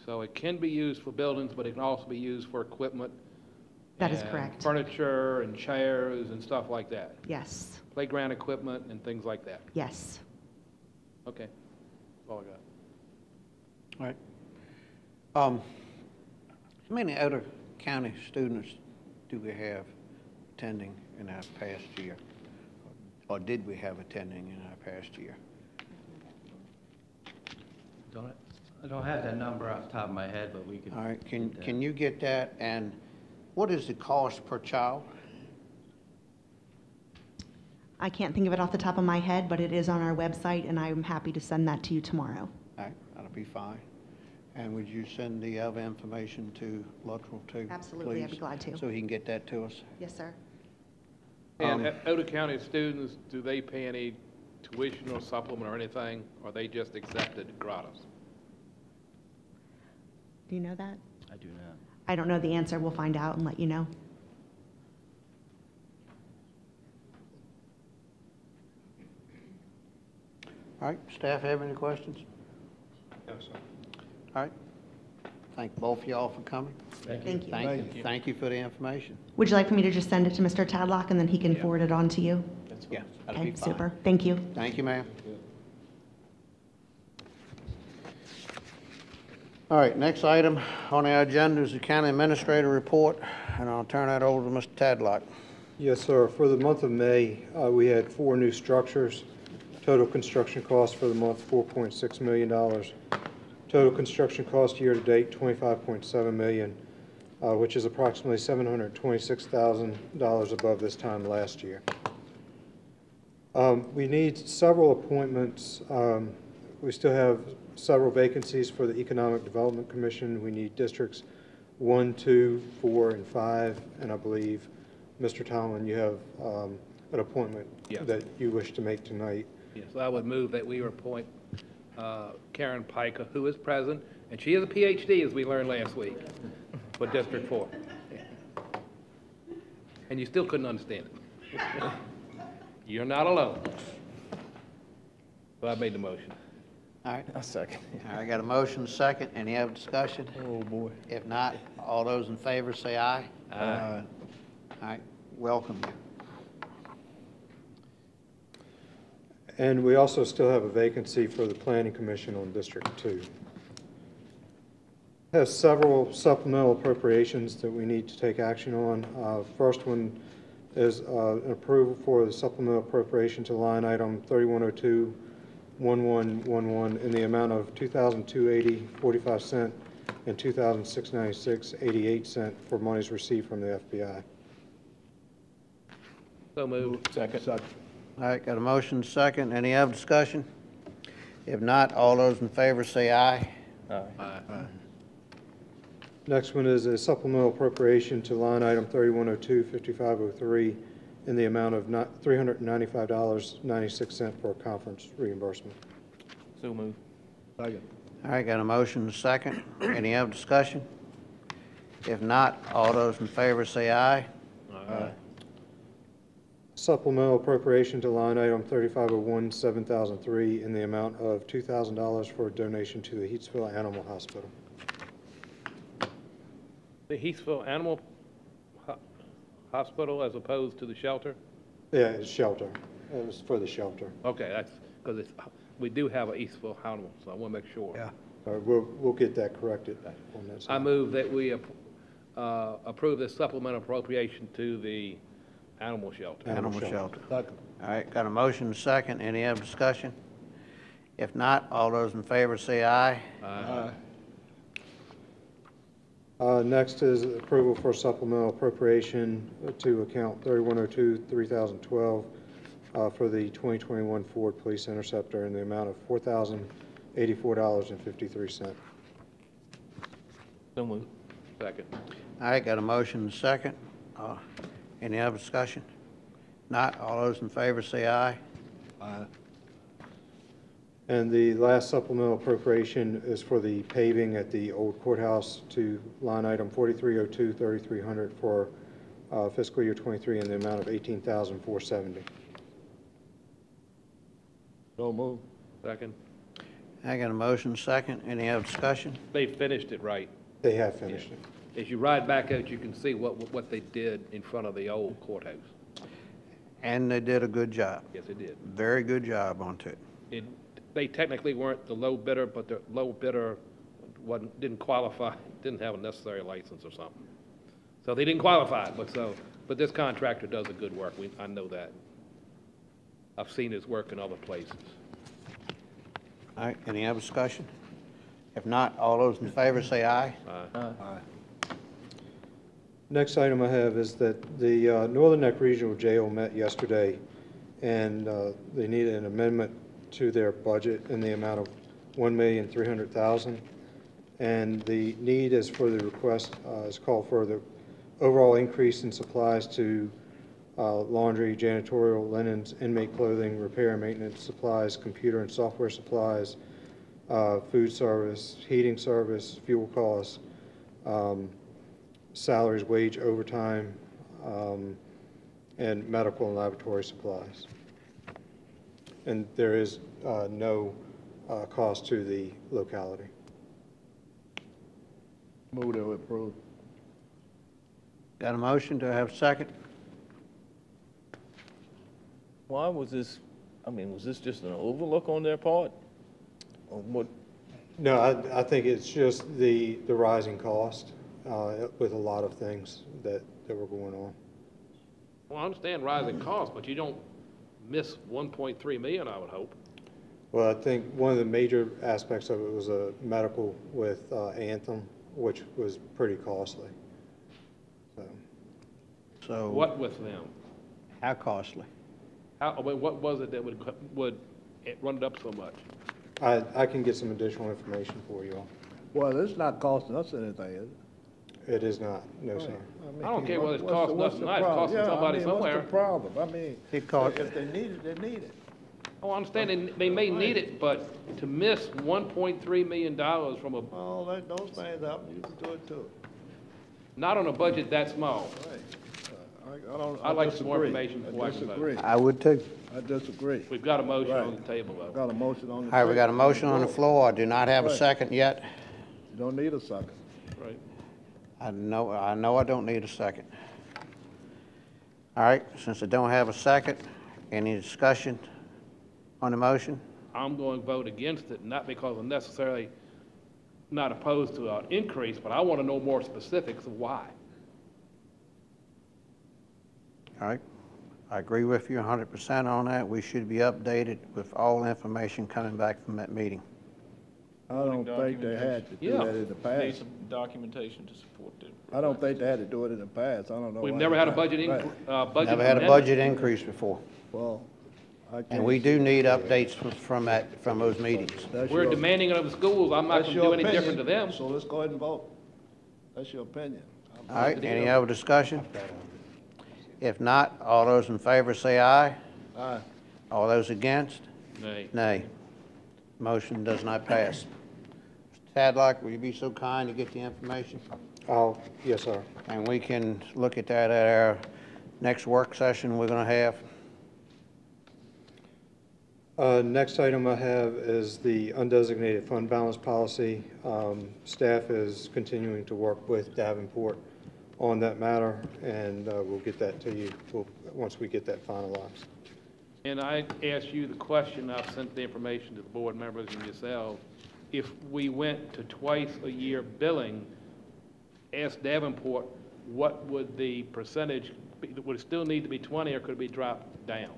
So it can be used for buildings, but it can also be used for equipment. That is and correct. Furniture and chairs and stuff like that. Yes, Playground equipment and things like that. yes. Okay, that's all I got. All right. How many other county students do we have attending in our past year? Or did we have attending in our past year? I don't have that number off the top of my head, but we could. All right, can you get that? And what is the cost per child? I can't think of it off the top of my head, but it is on our website, and I'm happy to send that to you tomorrow. All right, that'll be fine. And would you send the other information to Luttrell too? Absolutely, I'd be please, glad to. so he can get that to us? Yes, sir. And Oda County students, do they pay any tuition or supplement or anything, or are they just accepted gratis? Do you know that? I do not. I don't know the answer. We'll find out and let you know. All right, staff have any questions? No, sir. All right. Thank both of y'all for coming. Thank you. Thank you for the information. Would you like for me to just send it to Mr. Tadlock, and then he can forward it on to you? Yeah, that'll Okay, be fine. super. Thank you. Thank you, ma'am. All right, next item on our agenda is the county administrator report, and I'll turn that over to Mr. Tadlock. Yes, sir. For the month of May, we had 4 new structures. Total construction cost for the month, $4.6 million. Total construction cost year-to-date, $25.7 million, which is approximately $726,000 above this time last year. We need several appointments. We still have several vacancies for the Economic Development Commission. We need districts 1, 2, 4, and 5, and I believe, Mr. Tomlin, you have an appointment that you wish to make tonight. Yes, I would move that we appoint Karen Piker, who is present, and she is a PhD, as we learned last week, for District 4. And you still couldn't understand it. You're not alone. So I made the motion. All right, A second. all right, I got a motion, second. Any other discussion? Oh, boy. If not, all those in favor say aye. Aye. All right, welcome you. And we also still have a vacancy for the Planning Commission on District 2. Has several supplemental appropriations that we need to take action on. First one is an approval for the supplemental appropriation to line item 3102-1111 in the amount of $2,280.45 and $2,696.88 for monies received from the FBI. So moved. Second. All right, got a motion second. Any other discussion? If not, all those in favor say aye. Aye. Next one is a supplemental appropriation to line item 3102-5503 in the amount of $395.96 for a conference reimbursement. So moved. Second. All right, got a motion second. Any other discussion? If not, all those in favor say aye. Aye. Supplemental appropriation to line item 3501-7003 in the amount of $2,000 for a donation to the Heatsville Animal Hospital. The Heathville Animal Hospital as opposed to the shelter? Yeah, it's shelter. It was for the shelter. Okay, that's, because it's, we do have a Heathville Animal, so I want to make sure. Yeah. We'll get that corrected on that side. I move that we approve this supplemental appropriation to the animal shelter. Animal shelter. Second. All right, got a motion second. Any other discussion? If not, all those in favor say aye. Aye. Next is approval for supplemental appropriation to account 3102-3012 for the 2021 Ford Police Interceptor in the amount of $4,084.53. So moved. Second. All right, got a motion second. Any other discussion? Not, all those in favor say aye. Aye. And the last supplemental appropriation is for the paving at the old courthouse to line item 4302-3300 for fiscal year 23 in the amount of $18,470. So move. Second. I got a motion second. Any other discussion? They finished it right. They have finished it. As you ride back out, you can see what they did in front of the old courthouse. And they did a good job. Yes, they did. Very good job on it. They technically weren't the low bidder, but the low bidder didn't qualify, didn't have a necessary license or something. So they didn't qualify, but this contractor does a good work. I know that. I've seen his work in other places. All right, any other discussion? If not, all those in favor say aye. Aye. Next item I have is that the Northern Neck Regional Jail met yesterday, and they needed an amendment to their budget in the amount of $1,300,000. And the need is for the request is called for the overall increase in supplies to laundry, janitorial, linens, inmate clothing, repair and maintenance supplies, computer and software supplies, food service, heating service, fuel costs, salaries, wage, overtime, and medical and laboratory supplies. And there is no cost to the locality. Move to approve. Got a motion? Do I have a second? Why was this, was this just an overlook on their part? Or what? No, I think it's just the rising cost with a lot of things that were going on. Well, I understand rising costs, but you don't miss 1.3 million, I would hope. Well, I think one of the major aspects of it was a medical with Anthem, which was pretty costly. So What with them? how costly? What was it that would run it up so much? I can get some additional information for you all. Well, it's not costing us anything, is it? It is not, no, sir. I don't care whether it's costing us or not, it's costing somebody somewhere. What's the problem? I mean, It cost- if they need it, they need it. Oh, I understand they may need it, but to miss $1.3 million from Well, those things happen, you can do it too. not on a budget that small. Right. I'd like some more disagree. information before I can vote. disagree. I would too. I disagree. We've got a motion on Right. the table, though. Got a motion on the All table. right, we got a motion on the floor. I do not have a Right. second yet. You don't need a second. Right. I know I don't need a second. All right, since I don't have a second, any discussion? on the motion? I'm going to vote against it, not because I'm necessarily not opposed to an increase, but I want to know more specifics of why. All right. I agree with you 100% on that. We should be updated with all information coming back from that meeting. I don't think they had to do that in the Need past. some documentation to support it. I don't think they had to do it in the past. I don't know. We've why never they had a got budget, it. Right. budget. Never had a amendment. budget increase before. Well, I can't. And we do need updates from those meetings. That's We're your- demanding it of the schools. I'm not that's going to your do any different to opinion, them. So let's go ahead and vote. That's your opinion. All right, any other discussion? If not, all those in favor say aye. Aye. All those against? Nay. Nay. Motion does not pass. Mr. Tadlock, will you be so kind to get the information? Yes, sir. And we can look at that at our next work session we're going to have. Next item I have is the undesignated fund balance policy. Staff is continuing to work with Davenport on that matter, and we'll get that to you once we get that finalized. And I asked you the question, I've sent the information to the board members and yourselves. If we went to twice a year billing, ask Davenport, what would the percentage be? Would it still need to be 20 or could it be dropped down?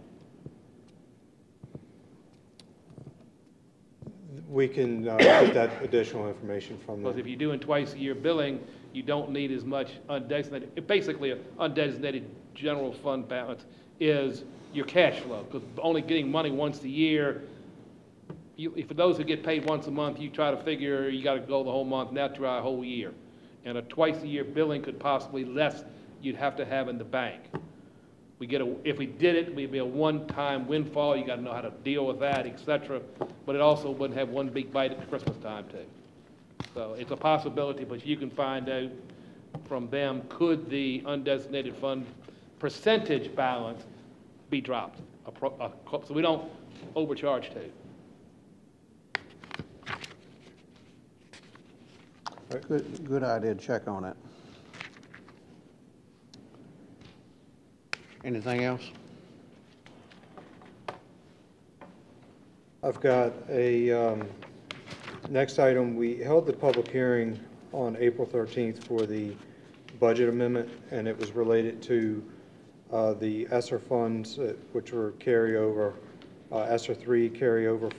We can get that additional information from Because them. if you're doing twice a year billing, you don't need as much undesignated, basically, an undesignated general fund balance is your cash flow, because only getting money once a year, for those who get paid once a month, you try to figure you got to go the whole month, now try a whole year. And a twice a year billing could possibly less you'd have to have in the bank. If we did it, it'd be a one-time windfall, you got to know how to deal with that, et cetera, but it also wouldn't have one big bite at Christmas time too. So it's a possibility, but you can find out from them, could the undesignated fund percentage balance be dropped? So we don't overcharge too. Good idea to check on that. Anything else? I've got a, next item, we held the public hearing on April 13th for the budget amendment, and it was related to the ESSER funds, which were carryover, ESSER 3 carryover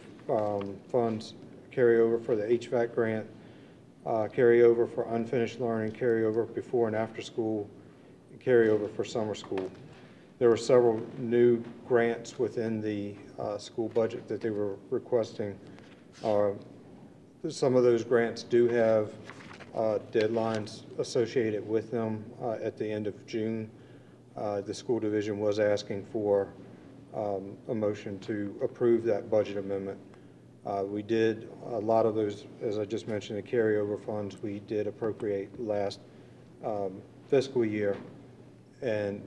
funds, carryover for the HVAC grant, carryover for unfinished learning, carryover before and after school, and carryover for summer school. There were several new grants within the school budget that they were requesting. Some of those grants do have deadlines associated with them at the end of June. The school division was asking for a motion to approve that budget amendment. We did a lot of those, as I just mentioned, the carryover funds we did appropriate last fiscal year, and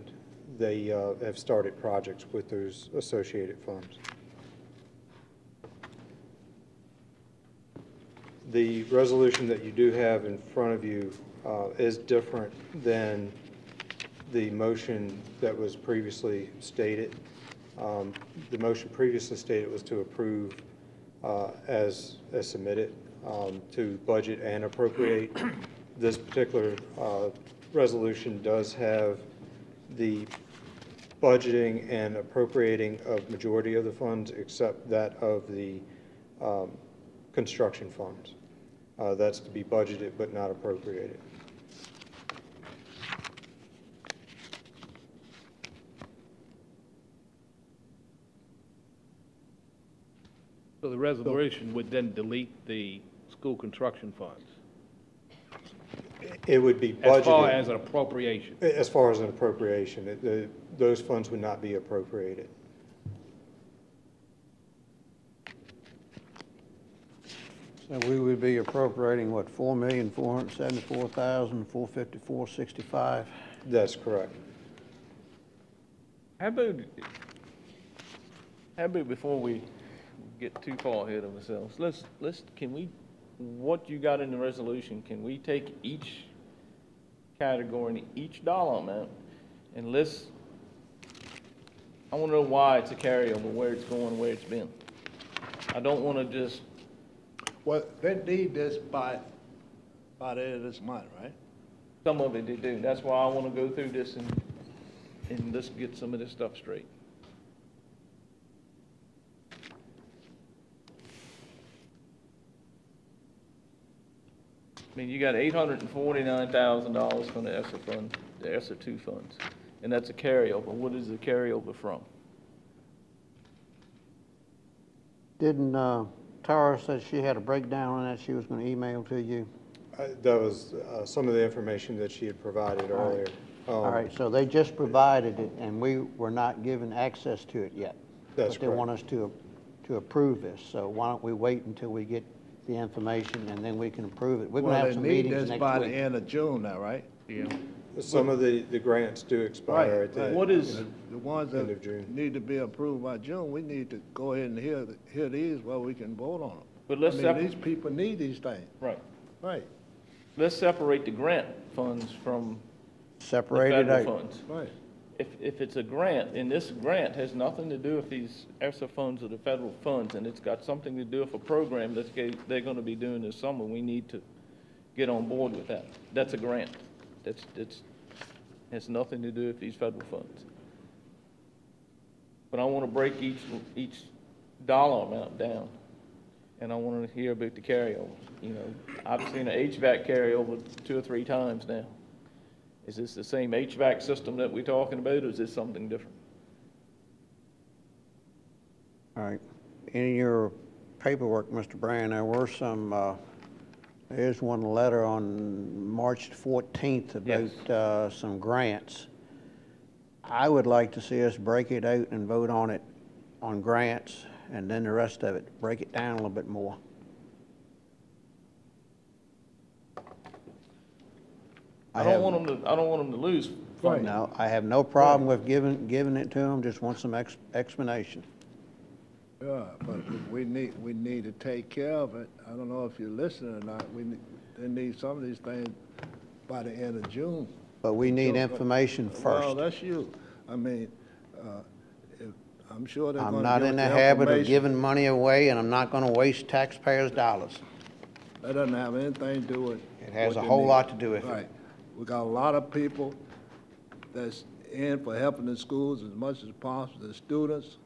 they have started projects with those associated funds. The resolution that you do have in front of you is different than the motion that was previously stated. The motion previously stated was to approve as submitted to budget and appropriate. This particular resolution does have the budgeting and appropriating of majority of the funds except that of the construction funds. That's to be budgeted but not appropriated. So the resolution would then delete the school construction funds? It would be budgeted. As far as an appropriation? As far as an appropriation, those funds would not be appropriated. So we would be appropriating, what, $4,474,454.65? That's correct. How about before we get too far ahead of ourselves, can we, what you got in the resolution, can we take each category and each dollar amount and I want to know why it's a carryover, where it's going, where it's been. I don't want to just, Well, they need this by the end of this month, right? some of it they do. That's why I want to go through this and let's get some of this stuff straight. I mean, you got $849,000 from the ESSER fund, the ESSER 2 funds, and that's a carryover. What is the carryover from? Didn't Tara said she had a breakdown on that she was going to email to you? That was some of the information that she had provided earlier. All right, so they just provided it, and we were not given access to it yet. That's But they want us to approve this, so why don't we wait until we get the information, and then we can approve it. We're going to have some meetings Well, they need this by next the week. end of June now, right? Yeah. Some of the grants do expire at the What is- The ones end that of June. need to be approved by June, we need to go ahead and hear these while we can vote on them. But let's I mean, these people need these things. Right. Right, Let's separate the grant funds from the Separate it federal out. funds. right. If it's a grant, and this grant has nothing to do with these ESSER funds or the federal funds, and it's got something to do with a program that they're gonna be doing this summer, we need to get on board with that. That's a grant. That's has nothing to do with these federal funds. But I wanna break each dollar amount down, and I wanna hear about the carryover. You know, I've seen an HVAC carryover 2 or 3 times now. Is this the same HVAC system that we're talking about, or is this something different? All right. In your paperwork, Mr. Brand, there were some, there's one letter on March 14th about some grants. I would like to see us break it out and vote on it on grants, and then the rest of it, break it down a little bit more. I don't want them to lose funding. No, I have no problem with giving it to them, just want some explanation. Yeah, but we need to take care of it. I don't know if you're listening or not. They need some of these things by the end of June. But we need information Well, first. that's you. I mean, I'm sure they're gonna I'm not give in the us habit of information. giving money away, and I'm not gonna waste taxpayers' dollars. That doesn't have anything to do with. It has what a they whole need. lot to do with it. Right. We got a lot of people that's in for helping the schools as much as possible, the students,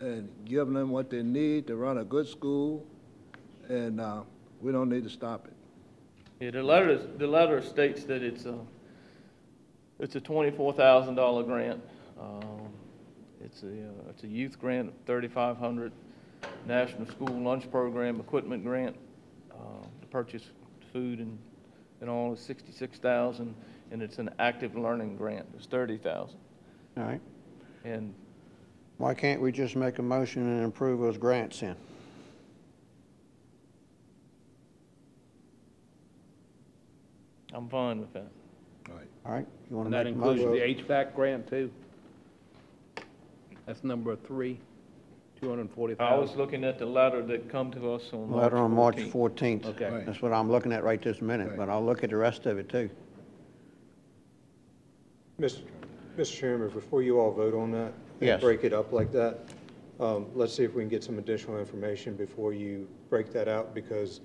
and giving them what they need to run a good school, and we don't need to stop it. Yeah, the letter states that it's a $24,000 grant. It's a youth grant of $3,500, National School Lunch Program equipment grant, to purchase food and all is $66,000, and it's an active learning grant, it's $30,000. All right. And Why can't we just make a motion and approve those grants then? I'm fine with that. All right, you want And to that make a includes motion? the HVAC grant too? That's number 3, I was 240,000. looking at the letter that come to us on Letter on March 14th. 14th. Okay. Right. That's what I'm looking at right this minute, but I'll look at the rest of it too. Mr. Chairman, before you all vote on that, Yes. and break it up like that, let's see if we can get some additional information before you break that out, because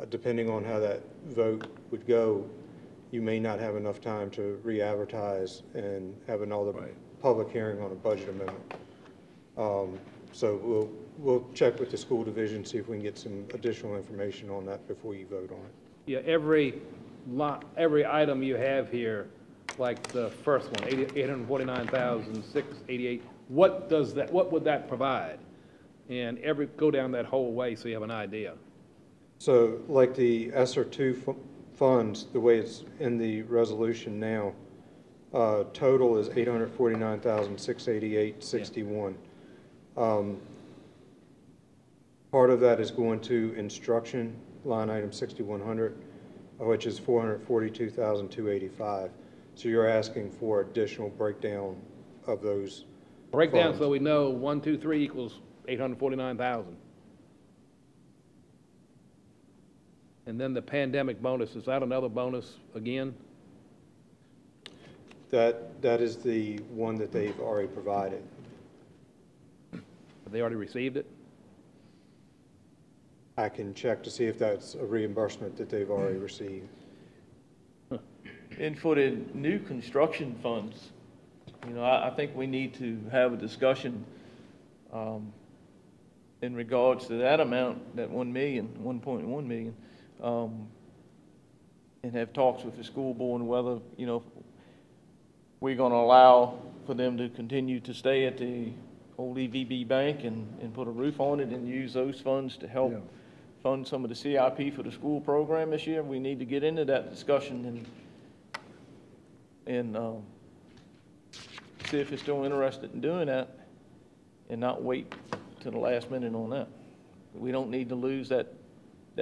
depending on how that vote would go, you may not have enough time to re-advertise and have another public hearing on a budget amendment. So we'll check with the school division, see if we can get some additional information on that before you vote on it. Yeah, every item you have here, like the first one, 849,688, what would that provide? And go down that whole way so you have an idea. So like the ESSER 2 funds, the way it's in the resolution now, total is $849,688.61. Part of that is going to instruction, line item 6100, which is $442,285. So you're asking for additional breakdown of those Breakdown funds. so we know 1, 2, 3 equals 849,000. And then the pandemic bonus, is that another bonus again? That is the one that they've already provided. Have they already received it? I can check to see if that's a reimbursement that they've already received. And for the new construction funds, you know, I think we need to have a discussion in regards to that amount, that 1 million, 1.1 million, and have talks with the school board and whether, you know, we're going to allow for them to continue to stay at the old EVB bank and put a roof on it and use those funds to help fund some of the CIP for the school program this year. We need to get into that discussion and see if they're still interested in doing that and not wait to the last minute on that. We don't need to lose that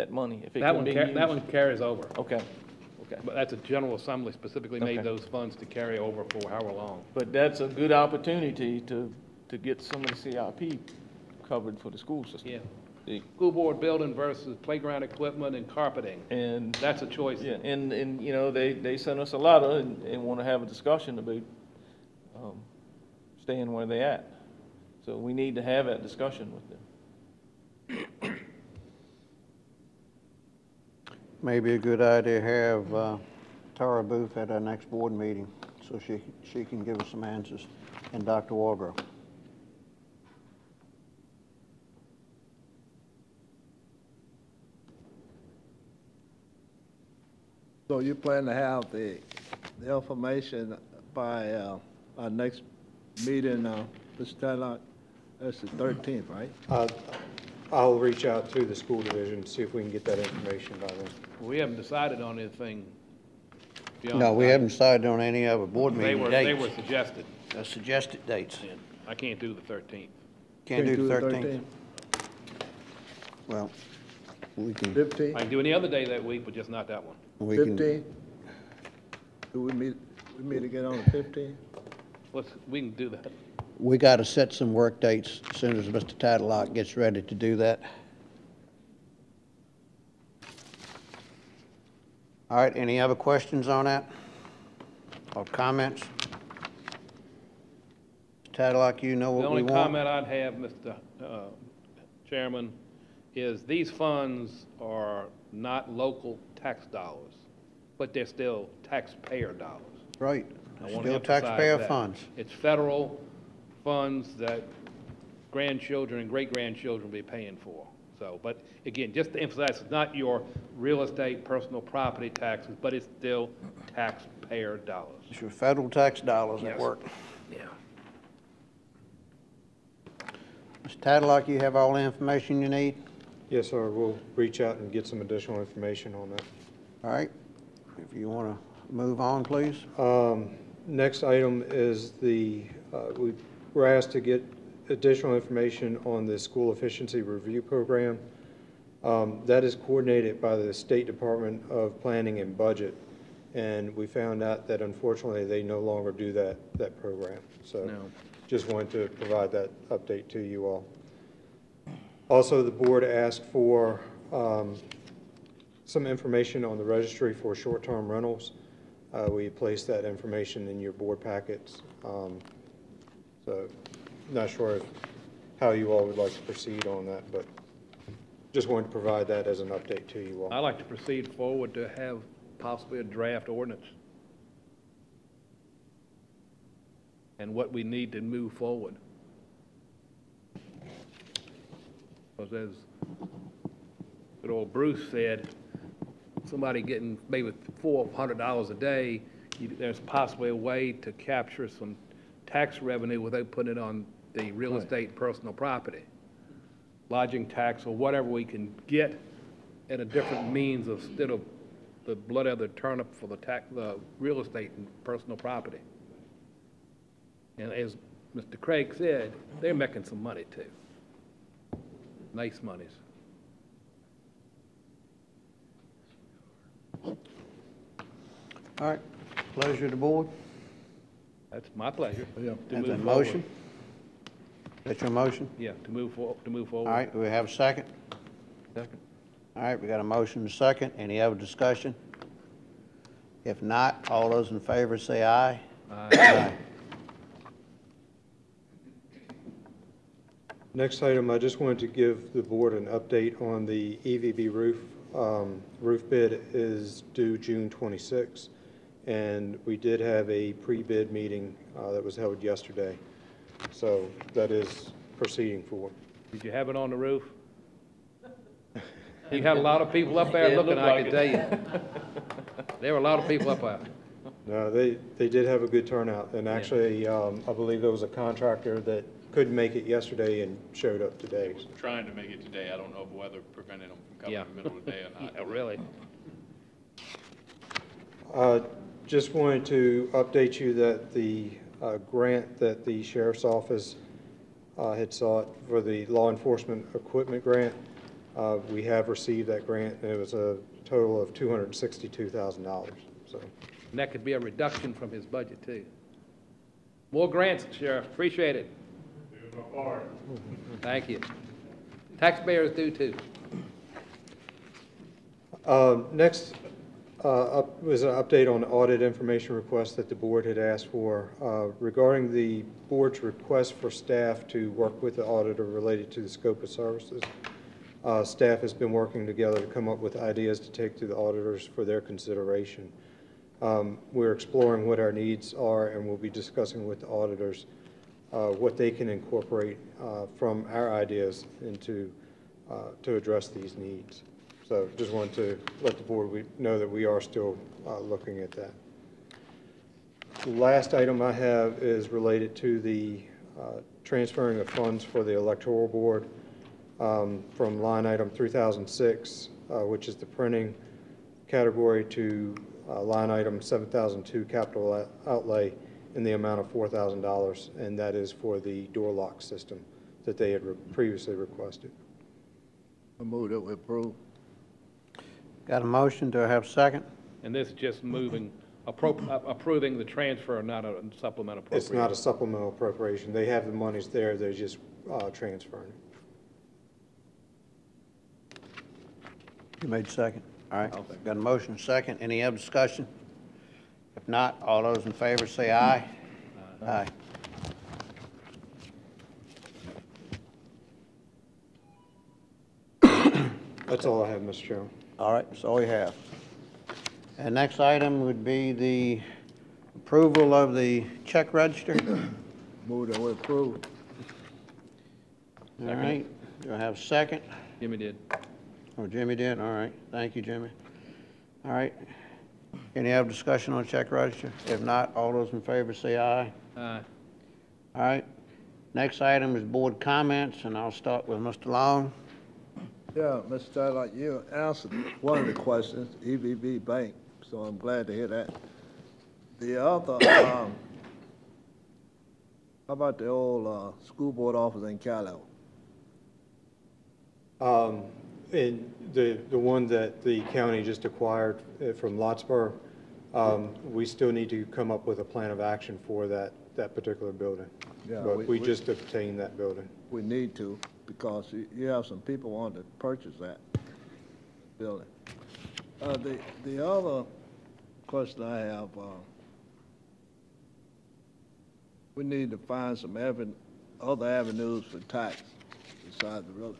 money if it can be used. That one carries over. Okay. Okay. But that's a General Assembly specifically made Okay. those funds to carry over for however long. But that's a good opportunity to get some of the CIP covered for the school system. Yeah. The- School board building versus playground equipment and carpeting. And That's a choice. yeah, and you know, they sent us a letter and want to have a discussion about staying where they at. So we need to have that discussion with them. Maybe a good idea to have Tara Booth at our next board meeting so she can give us some answers, and Dr. Walgrove. So you plan to have the information by our next meeting, Mr. Tadlock? That's the 13th, right? I'll reach out to the school division, see if we can get that information by then. We haven't decided on anything beyond. No, we that. haven't decided on any other board They meeting were dates. suggested. Suggested dates. And I can't do the 13th. Can't do the 13th. Well, we can, 15th? I can do any other day that week, but just not that one. we can, 15th? Do we meet again on the 15th? We can do that. we got to set some work dates as soon as Mr. Tadlock gets ready to do that. All right, any other questions on that? Or comments? Mr. Tadlock, you know The what we only want? comment I'd have, Mr. Chairman, is these funds are not local tax dollars, but they're still taxpayer dollars. Right, I want to still emphasize taxpayer that. funds. It's federal funds that grandchildren and great-grandchildren will be paying for. So, but again, just to emphasize, it's not your real estate, personal property taxes, but it's still taxpayer dollars. It's your federal tax dollars at Yes. work. Yeah. Mr. Tadlock, you have all the information you need? Yes, sir, we'll reach out and get some additional information on that. All right, if you want to move on, please. Next item is we were asked to get additional information on the school efficiency review program. That is coordinated by the State Department of Planning and Budget, and we found out that unfortunately they no longer do that program. So just wanted to provide that update to you all. Also, the board asked for some information on the registry for short-term rentals. We placed that information in your board packets. So not sure how you all would like to proceed on that, but just wanted to provide that as an update to you all. I'd like to proceed forward to have possibly a draft ordinance and what we need to move forward. Because as good old Bruce said, somebody getting maybe $400 a day, there's possibly a way to capture some tax revenue without putting it on the real estate personal property. Lodging tax or whatever we can get at a different means instead of the blood of the turnip for the real estate and personal property. And as Mr. Craig said, they're making some money too. Nice monies. All right, pleasure of the board. That's my pleasure. Yeah. To That's move a forward. motion? That's your motion? Yeah, to move forward. All right, do we have a second? Second. All right, we got a motion and a second. Any other discussion? If not, all those in favor say aye. Aye. Next item, I just wanted to give the board an update on the EVB roof. Roof bid is due June 26, and we did have a pre-bid meeting that was held yesterday. So that is proceeding forward. Did you have it on the roof? You had a lot of people up there Yeah, it looking, looked I like can it. tell you. There were a lot of people up there. No, they did have a good turnout, and actually, I believe there was a contractor that couldn't make it yesterday and showed up today. Trying to make it today. I don't know if weather prevented them from coming Yeah. in the middle of the day or not. Yeah, really. Just wanted to update you that the grant that the sheriff's office had sought for the law enforcement equipment grant, we have received that grant, and it was a total of $262,000. So, And that could be a reduction from his budget, too. More grants, Sheriff. Appreciate it. Thank you. Taxpayers do, too. next was an update on audit information request that the board had asked for. Regarding the board's request for staff to work with the auditor related to the scope of services, staff has been working together to come up with ideas to take to the auditors for their consideration. We're exploring what our needs are, and we'll be discussing with the auditors what they can incorporate from our ideas into to address these needs. So just wanted to let the board know that we are still looking at that. The last item I have is related to the transferring of funds for the electoral board from line item 3006, which is the printing category, to line item 7002, capital outlay, in the amount of $4,000, and that is for the door lock system that they had previously requested. I move that we approve. Got a motion, do I have a second? And this is just moving, approving the transfer, not a supplemental appropriation. It's not a supplemental appropriation. They have the monies there, they're just transferring it. You made second. All right, got a motion, second. Any other discussion? If not, all those in favor say aye. Aye. That's all I have, Mr. Chairman. All right, that's all we have. And next item would be the approval of the check register. Move that we approve. All right, do I have a second? Jimmy did. Oh, Jimmy did? All right, thank you, Jimmy. All right, any other discussion on check register? If not, all those in favor say aye. Aye. All right, next item is board comments, and I'll start with Mr. Long. Yeah, Mr. Starlight, you answered one of the questions, EVB Bank, so I'm glad to hear that. The other, how about the old school board office in Cali? And the one that the county just acquired from Lotsburg, we still need to come up with a plan of action for that particular building. Yeah, But we just obtained that building. We need to, because you have some people wanting to purchase that building. The other question I have, we need to find some other avenues for tax besides the road.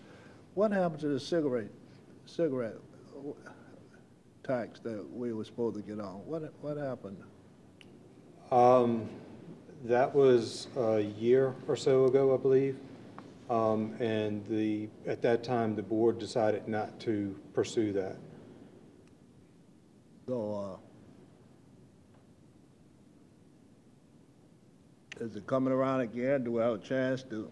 What happened to the cigarette tax that we were supposed to get on? What happened? That was a year or so ago, I believe. And at that time, the board decided not to pursue that. So, is it coming around again? Do we have a chance to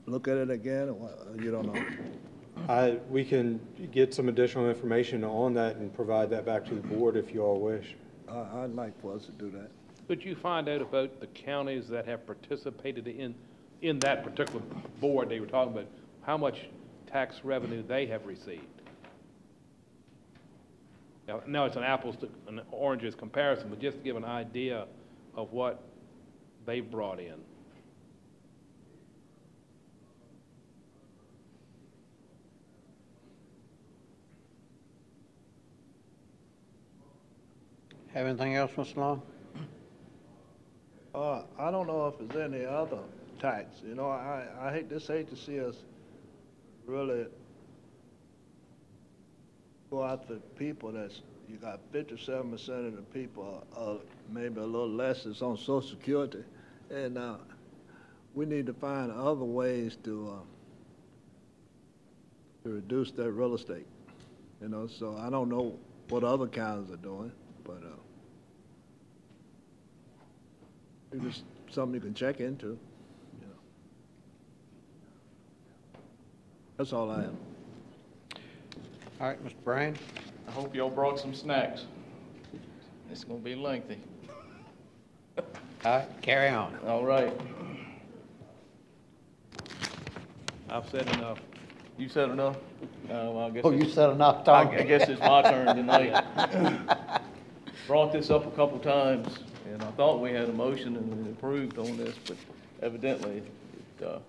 look at it again, or you don't know? We can get some additional information on that and provide that back to the board if you all wish. I'd like for us to do that. Could you find out about the counties that have participated in that particular board they were talking about, how much tax revenue they have received? Now it's an apples to an oranges comparison, but just to give an idea of what they've brought in. Have anything else, Mr. Long? I don't know if there's any other tax. You know, I hate to see us really go after people you got 57% of the people, maybe a little less, is on Social Security. And we need to find other ways to reduce that real estate. You know, so I don't know what other counties are doing, but it's just something you can check into. You know. That's all I have. All right, Mr. Brand? I hope y'all brought some snacks. It's gonna be lengthy. All right, carry on. All right. I've said enough. You said enough? Well, I guess Oh, you it's- said enough talking. I guess it's my turn tonight. Brought this up a couple times, and I thought we had a motion and we approved on this, but evidently it,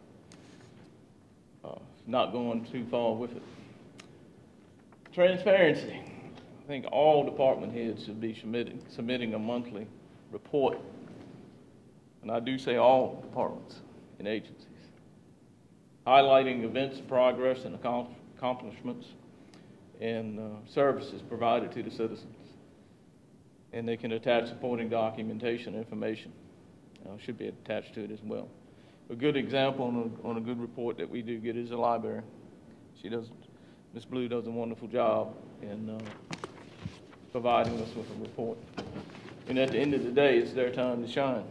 not going too far with it. Transparency. I think all department heads should be submitting a monthly report. And I do say all departments and agencies. Highlighting events, progress, and accomplishments, and services provided to the citizens. And they can attach supporting documentation information. Should be attached to it as well. A good example on a good report that we do get is the library. Ms. Blue does a wonderful job in providing us with a report. And at the end of the day, it's their time to shine.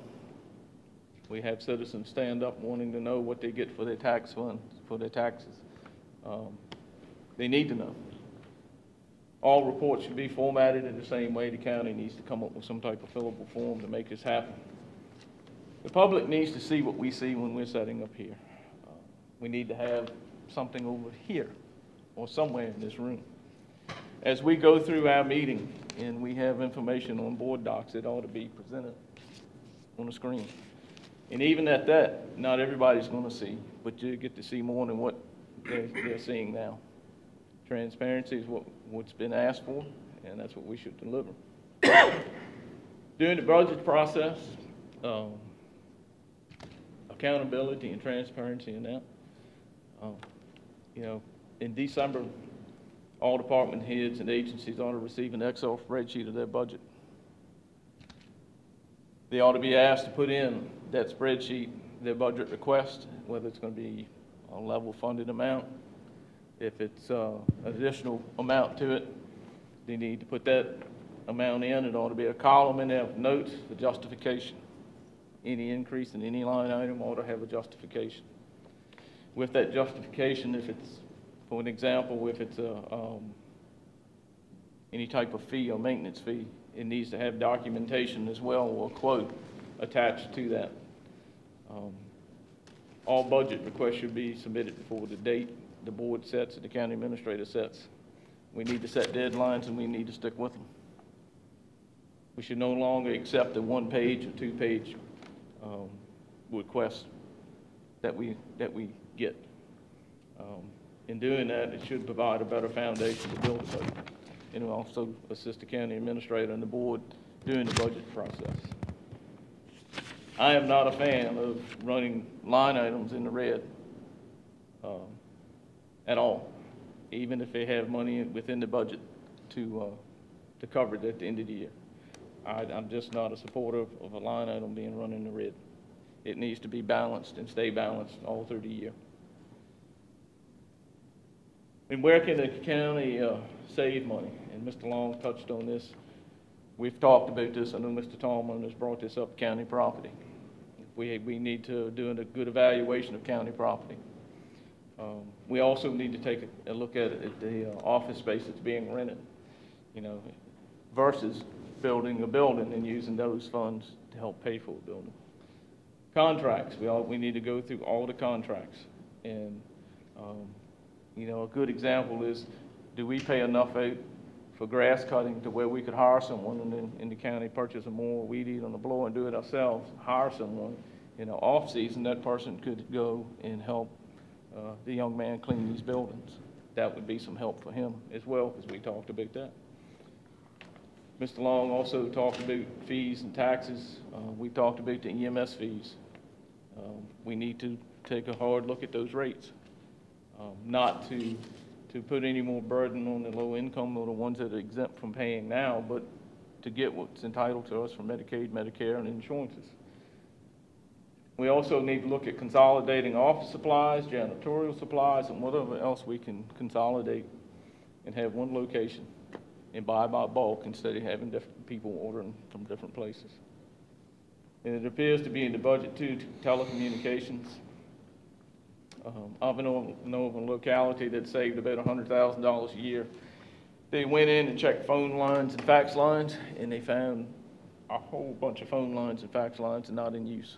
We have citizens stand up wanting to know what they get for their tax funds, for their taxes. They need to know. All reports should be formatted in the same way. The county needs to come up with some type of fillable form to make this happen. The public needs to see what we see when we're setting up here. We need to have something over here or somewhere in this room. As we go through our meeting and we have information on board docs, it ought to be presented on the screen. And even at that, not everybody's going to see, but you get to see more than what they're seeing now. Transparency is what's been asked for, and that's what we should deliver. During the budget process, accountability and transparency in that. You know, in December, all department heads and agencies ought to receive an Excel spreadsheet of their budget. They ought to be asked to put in that spreadsheet their budget request, whether it's going to be a level funded amount. If it's an additional amount to it, they need to put that amount in. It ought to be a column in there with notes for justification. Any increase in any line item ought to have a justification. With that justification, if it's, for an example, if it's any type of fee or maintenance fee, it needs to have documentation as well, or a quote attached to that. All budget requests should be submitted before the date the board sets and the county administrator sets. We need to set deadlines and we need to stick with them. We should no longer accept a one-page or two-page request that we get. In doing that, it should provide a better foundation to build a budget, and will also assist the county administrator and the board during the budget process. I am not a fan of running line items in the red at all, even if they have money within the budget to cover it at the end of the year. I'm just not a supporter of a line item being run in the red. It needs to be balanced and stay balanced all through the year. And where can the county save money? And Mr. Long touched on this. We've talked about this. I know Mr. Tallman has brought this up, county property. We need to do a good evaluation of county property. We also need to take a look at the office space that's being rented, you know, versus building a building and using those funds to help pay for a building. Contracts, we need to go through all the contracts. And, you know, a good example is, do we pay enough out for grass cutting to where we could hire someone and then in the county purchase a more weed eat on the blower and do it ourselves, hire someone, you know, off season, that person could go and help the young man clean these buildings. That would be some help for him as well, because we talked about that. Mr. Long also talked about fees and taxes. We talked about the EMS fees. We need to take a hard look at those rates, not to put any more burden on the low income or the ones that are exempt from paying now, but to get what's entitled to us from Medicaid, Medicare, and insurances. We also need to look at consolidating office supplies, janitorial supplies, and whatever else we can consolidate and have one location and buy by bulk instead of having different people ordering from different places. And it appears to be in the budget too, telecommunications. I know of a locality that saved about $100,000 a year. They went in and checked phone lines and fax lines, and they found a whole bunch of phone lines and fax lines are not in use.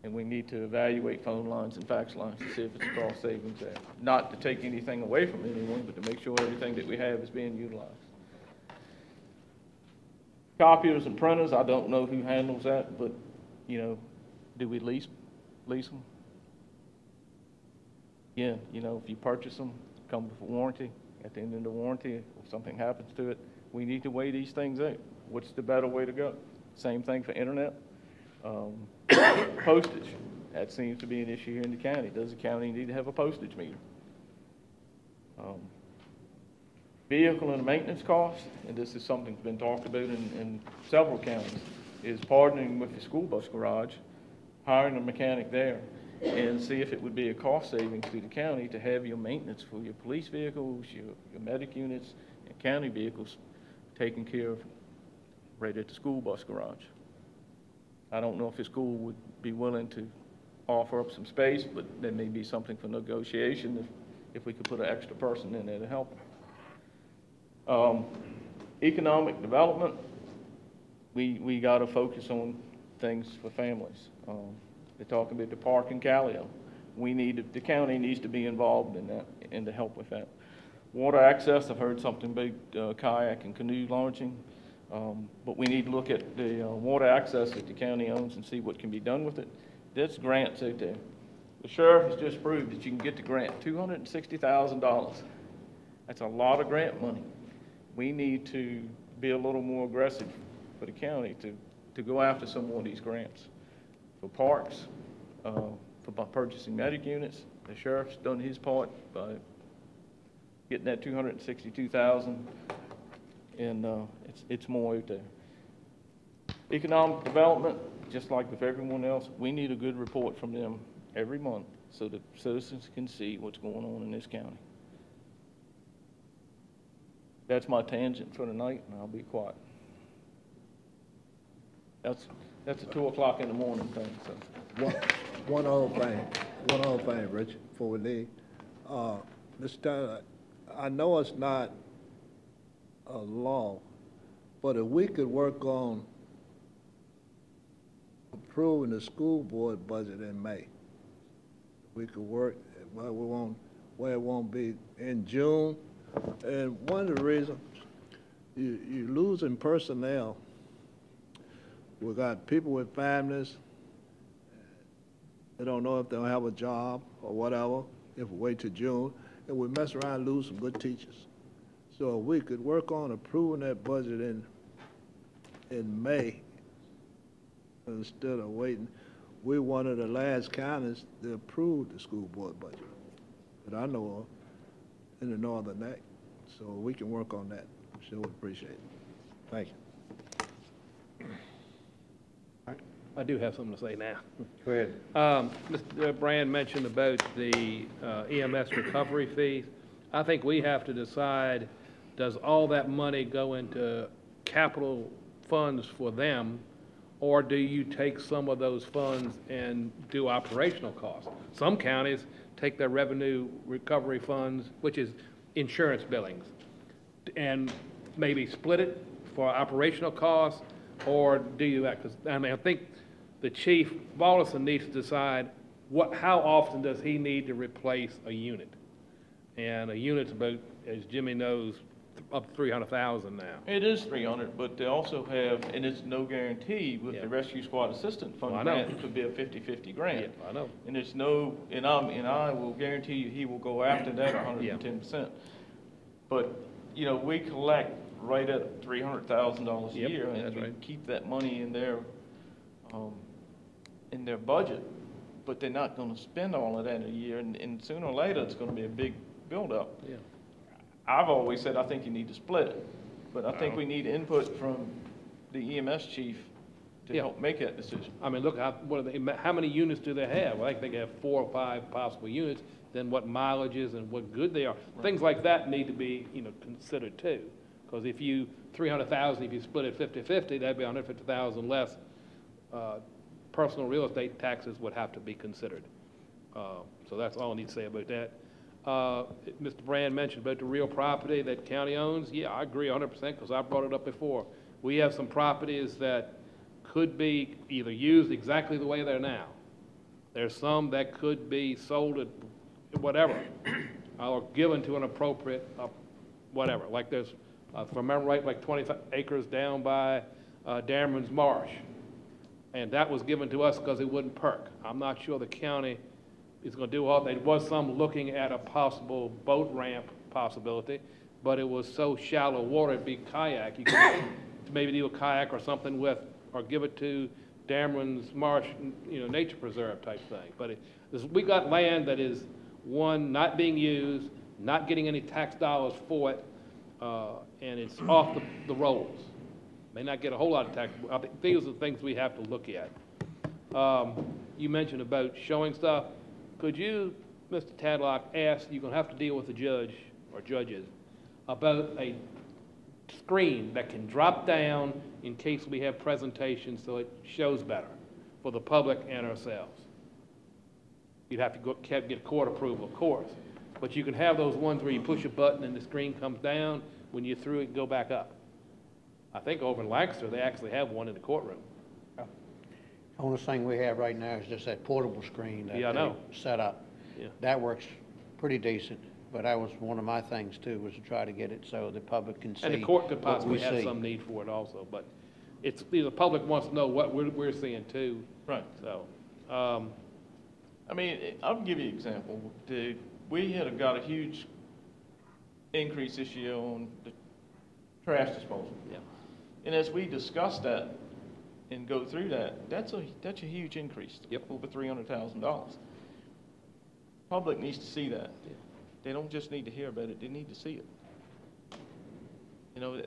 And we need to evaluate phone lines and fax lines to see if it's a cost savings there. Not to take anything away from anyone, but to make sure everything that we have is being utilized. Copiers and printers, I don't know who handles that, but, you know, do we lease them? Yeah, you know, if you purchase them, come with a warranty. At the end of the warranty, if something happens to it, we need to weigh these things out. What's the better way to go? Same thing for internet. Postage, that seems to be an issue here in the county. Does the county need to have a postage meter? Vehicle and maintenance costs, and this is something that's been talked about in several counties, is partnering with the school bus garage, hiring a mechanic there, and see if it would be a cost savings to the county to have your maintenance for your police vehicles, your medic units, and county vehicles taken care of right at the school bus garage. I don't know if the school would be willing to offer up some space, but there may be something for negotiation if we could put an extra person in there to help them. Economic development, we got to focus on things for families. They're talking about the park in Callio. The county needs to be involved in that and to help with that. Water access, I've heard something about kayak and canoe launching. But we need to look at the water access that the county owns and see what can be done with it. There's grants out there. The sheriff has just proved that you can get the grant, $260,000. That's a lot of grant money. We need to be a little more aggressive for the county to go after some more of these grants. For parks, for purchasing medic units, the sheriff's done his part by getting that $262,000. And it's more out there. Economic development, just like with everyone else, we need a good report from them every month so that citizens can see what's going on in this county. That's my tangent for tonight, and I'll be quiet. That's a 2 o'clock in the morning thing. So. One other thing, Rich, before we leave. Mr. Tyler, I know it's not a law, but if we could work on approving the school board budget in May, we could work where it won't be in June. And one of the reasons you're losing personnel. We got people with families. They don't know if they'll have a job or whatever if we wait till June, and we mess around and lose some good teachers. So if we could work on approving that budget in May instead of waiting. We're one of the last counties that approved the school board budget that I know of in the Northern Neck. So we can work on that. Sure would appreciate it. Thank you. I do have something to say now. Go ahead. Mr. Brand mentioned about the EMS recovery fees. I think we have to decide, does all that money go into capital funds for them, or do you take some of those funds and do operational costs? Some counties take their revenue recovery funds, which is insurance billings, and maybe split it for operational costs, or do you that? Because I mean, I think the chief Volleson needs to decide how often does he need to replace a unit, and a unit's about, as Jimmy knows, up to 300,000 now. It is 300, but they also have, and it's no guarantee with the Rescue Squad Assistant Fund grant, it could be a 50-50 grant. Yeah, I know. And there's no, and I will guarantee you he will go after that 110%. But, you know, we collect right at $300,000 a year, and we keep that money in there. And in their budget, but they're not gonna spend all of that in a year, and sooner or later, it's gonna be a big buildup. Yeah. I've always said, I think you need to split it, but I think we need input from the EMS chief to Yeah. help make that decision. I mean, look, how many units do they have? Well, I think they have 4 or 5 possible units, then what mileages and what good they are. Things like that need to be, considered too. Because if 300,000, if you split it 50-50, that'd be 150,000 less. Personal real estate taxes would have to be considered. So that's all I need to say about that. Mr. Brand mentioned about the real property that county owns. Yeah, I agree 100% because I brought it up before. We have some properties that could be either used exactly the way they're now. There's some that could be sold at whatever, or given to an appropriate, whatever. Like there's, if I remember right, like 20 acres down by Dameron's Marsh. And that was given to us because it wouldn't perk. I'm not sure the county is going to do all, there was some looking at a possible boat ramp possibility, but it was so shallow water, it'd be kayak. You could maybe do a kayak or something with, or give it to Dameron's Marsh, nature preserve type thing. But we got land that is, one, not being used, not getting any tax dollars for it, and it's off the rolls. May not get a whole lot of tax. I think these are the things we have to look at. You mentioned about showing stuff. Could you, Mr. Tadlock, ask, you're going to have to deal with the judge or judges, about a screen that can drop down in case we have presentations so it shows better for the public and ourselves. You'd have to get court approval, of course. But you can have those ones where you push a button and the screen comes down. When you're through, it can go back up. I think over in Lancaster, they actually have one in the courtroom. Only thing we have right now is just that portable screen that Yeah, I know. they set up. Yeah. That works pretty decent, but that was one of my things too, was to try to get it so the public can see And the court could what we possibly have see. some need for it also, but it's, the public wants to know what we're seeing too. Right. So, I mean, I'll give you an example. We had got a huge increase this year on the trash disposal. Yeah. And as we discuss that and go through that, that's a huge increase. Yep. Over $300,000. Public needs to see that. Yeah. They don't just need to hear about it, they need to see it.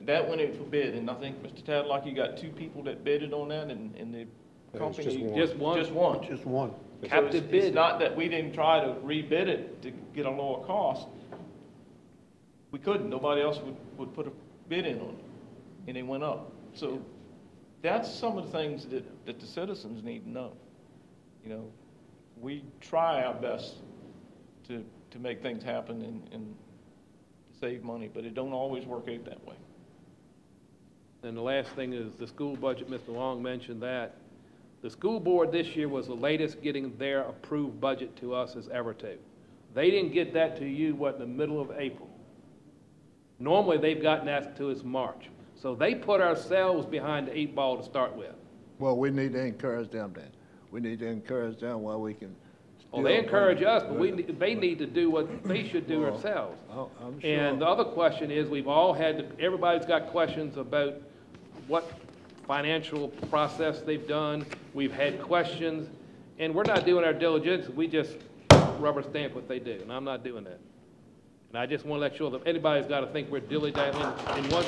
That went out for bid, and I think, Mr. Tadlock, you got 2 people that bidded on that, and the was company. Just one. Just one. Just one. Captive bid. It's not that we didn't try to rebid it to get a lower cost. We couldn't, nobody else would put a bid in on it, and they went up. So that's some of the things that the citizens need to know. We try our best to make things happen and save money, but it don't always work out that way. And the last thing is the school budget. Mr. Long mentioned that. The school board this year was the latest getting their approved budget to us as ever to. They didn't get that to you, in the middle of April. Normally, they've gotten that to us March. So they put ourselves behind the 8 ball to start with. Well, we need to encourage them then. We need to encourage them while we can. Well, they encourage us, but they need to do what they should do themselves. I'm sure. And the other question is, everybody's got questions about what financial process they've done. We've had questions, and we're not doing our diligence. We just rubber stamp what they do, and I'm not doing that. And I just want to let sure that anybody's got to think we're diligent in what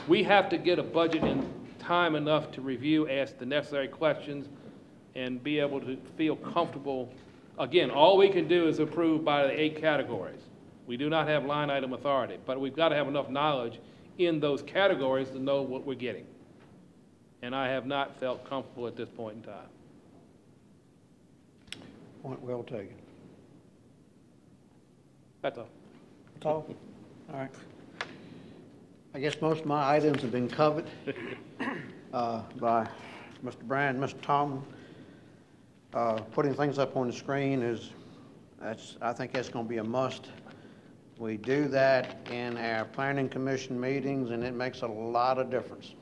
we have to get a budget in time enough to review, ask the necessary questions, and be able to feel comfortable. Again, all we can do is approve by the 8 categories. We do not have line item authority, but we've got to have enough knowledge in those categories to know what we're getting. And I have not felt comfortable at this point in time. Point well taken. That's all. That's all? All right. I guess most of my items have been covered by Mr. Brand, Mr. Tomlin. Putting things up on the screen I think that's going to be a must. We do that in our planning commission meetings, and it makes a lot of difference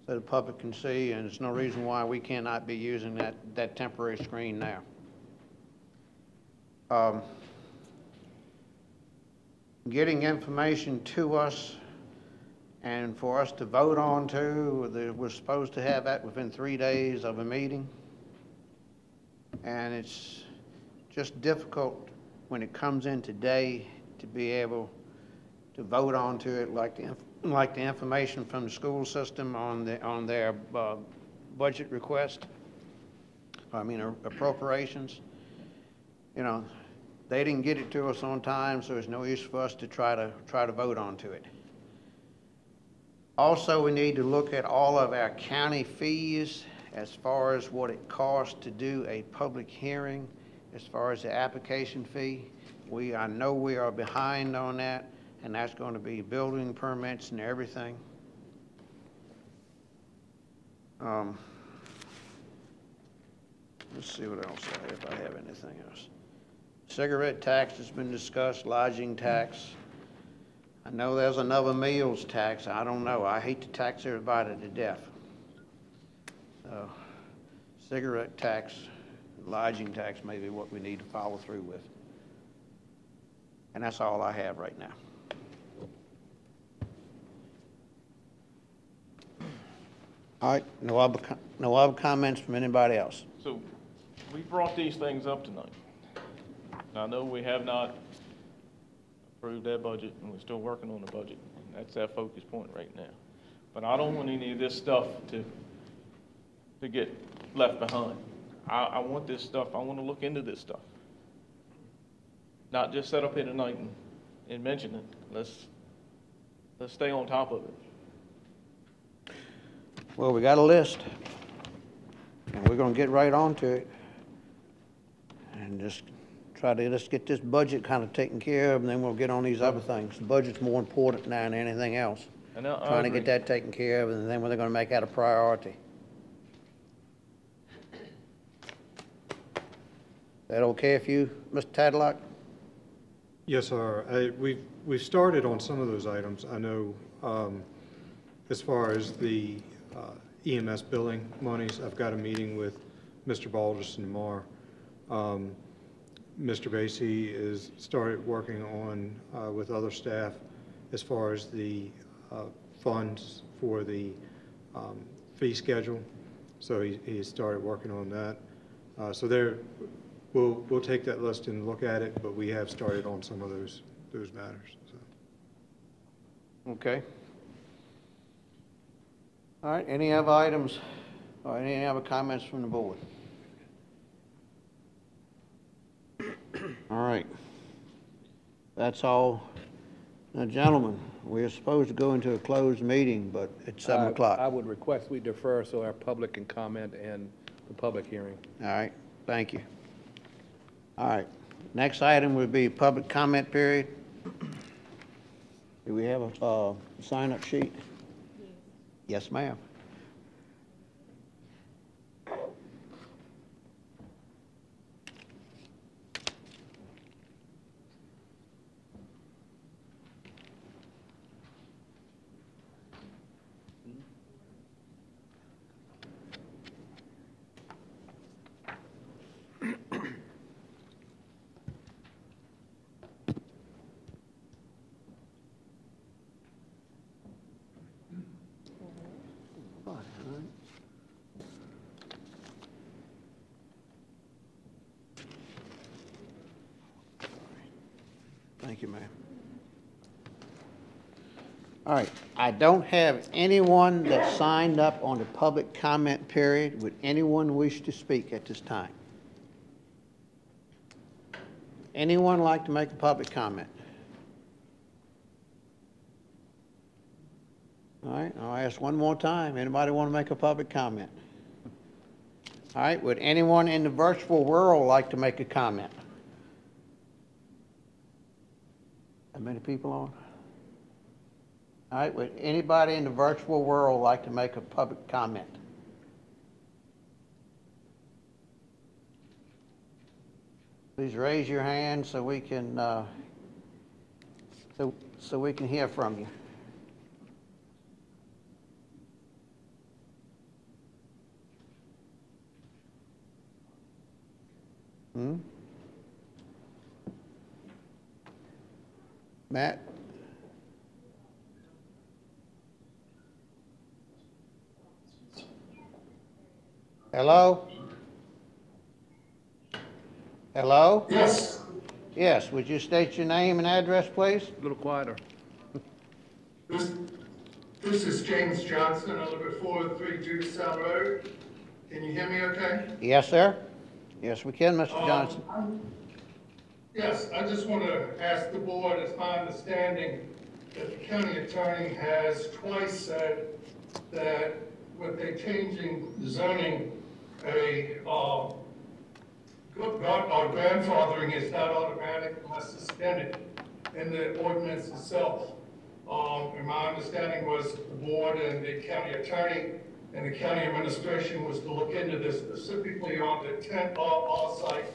so the public can see, and there's no reason why we cannot be using that temporary screen now. Getting information to us And for us to vote on to, we're supposed to have that within 3 days of a meeting. And it's just difficult when it comes in today to be able to vote on to it, like the information from the school system on their budget request. I mean appropriations. You know, they didn't get it to us on time, so there's no use for us to try to vote on to it. Also, we need to look at all of our county fees as far as what it costs to do a public hearing, as far as the application fee. I know we are behind on that, and that's going to be building permits and everything. Let's see what else I have, if I have anything else. Cigarette tax has been discussed, lodging tax. I know there's another meals tax. I don't know. I hate to tax everybody to death. Cigarette tax, lodging tax may be what we need to follow through with. And that's all I have right now. All right, no other comments from anybody else? So we brought these things up tonight. I know we have not approved that budget, and we're still working on the budget. That's our focus point right now. But I don't want any of this stuff to get left behind. I want this stuff, I want to look into this stuff. Not just set up here tonight and mention it. Let's stay on top of it. Well, we got a list, and we're going to get right on to it, and just try to just get this budget kind of taken care of, and then we'll get on these other things. The budget's more important now than anything else. Trying to get that taken care of, and then they're going to make that a priority. Is that okay if you, Mr. Tadlock? Yes, sir. We've started on some of those items. I know as far as the EMS billing monies, I've got a meeting with Mr. Balderson tomorrow. Mr. Basie is started working on with other staff as far as the funds for the fee schedule. So he started working on that. So we'll take that list and look at it, but we have started on some of those matters. So. Okay. All right, any other items or any other comments from the board? All right. That's all. Now, gentlemen, we are supposed to go into a closed meeting, but it's 7 o'clock. I would request we defer so our public can comment in the public hearing. All right, thank you. All right, next item would be public comment period. Do we have a sign-up sheet? Yes, ma'am. Thank you, ma'am. All right, I don't have anyone that signed up on the public comment period. Would anyone wish to speak at this time? Anyone like to make a public comment? All right, I'll ask one more time. Anybody want to make a public comment? All right, would anyone in the virtual world like to make a comment? How many people on? All right, would anybody in the virtual world like to make a public comment? Please raise your hand so we can so we can hear from you. Matt? Hello? Hello? Yes. Yes, would you state your name and address, please? A little quieter. This is James Johnson. I live at 403 Judicetown Road. Can you hear me okay? Yes, sir. Yes, we can, Mr. Johnson. Yes, I just want to ask the board, it's my understanding that the county attorney has twice said that with a changing zoning, grandfathering is not automatic unless suspended in the ordinance itself. And my understanding was the board and the county attorney and the county administration was to look into this specifically on the 10th site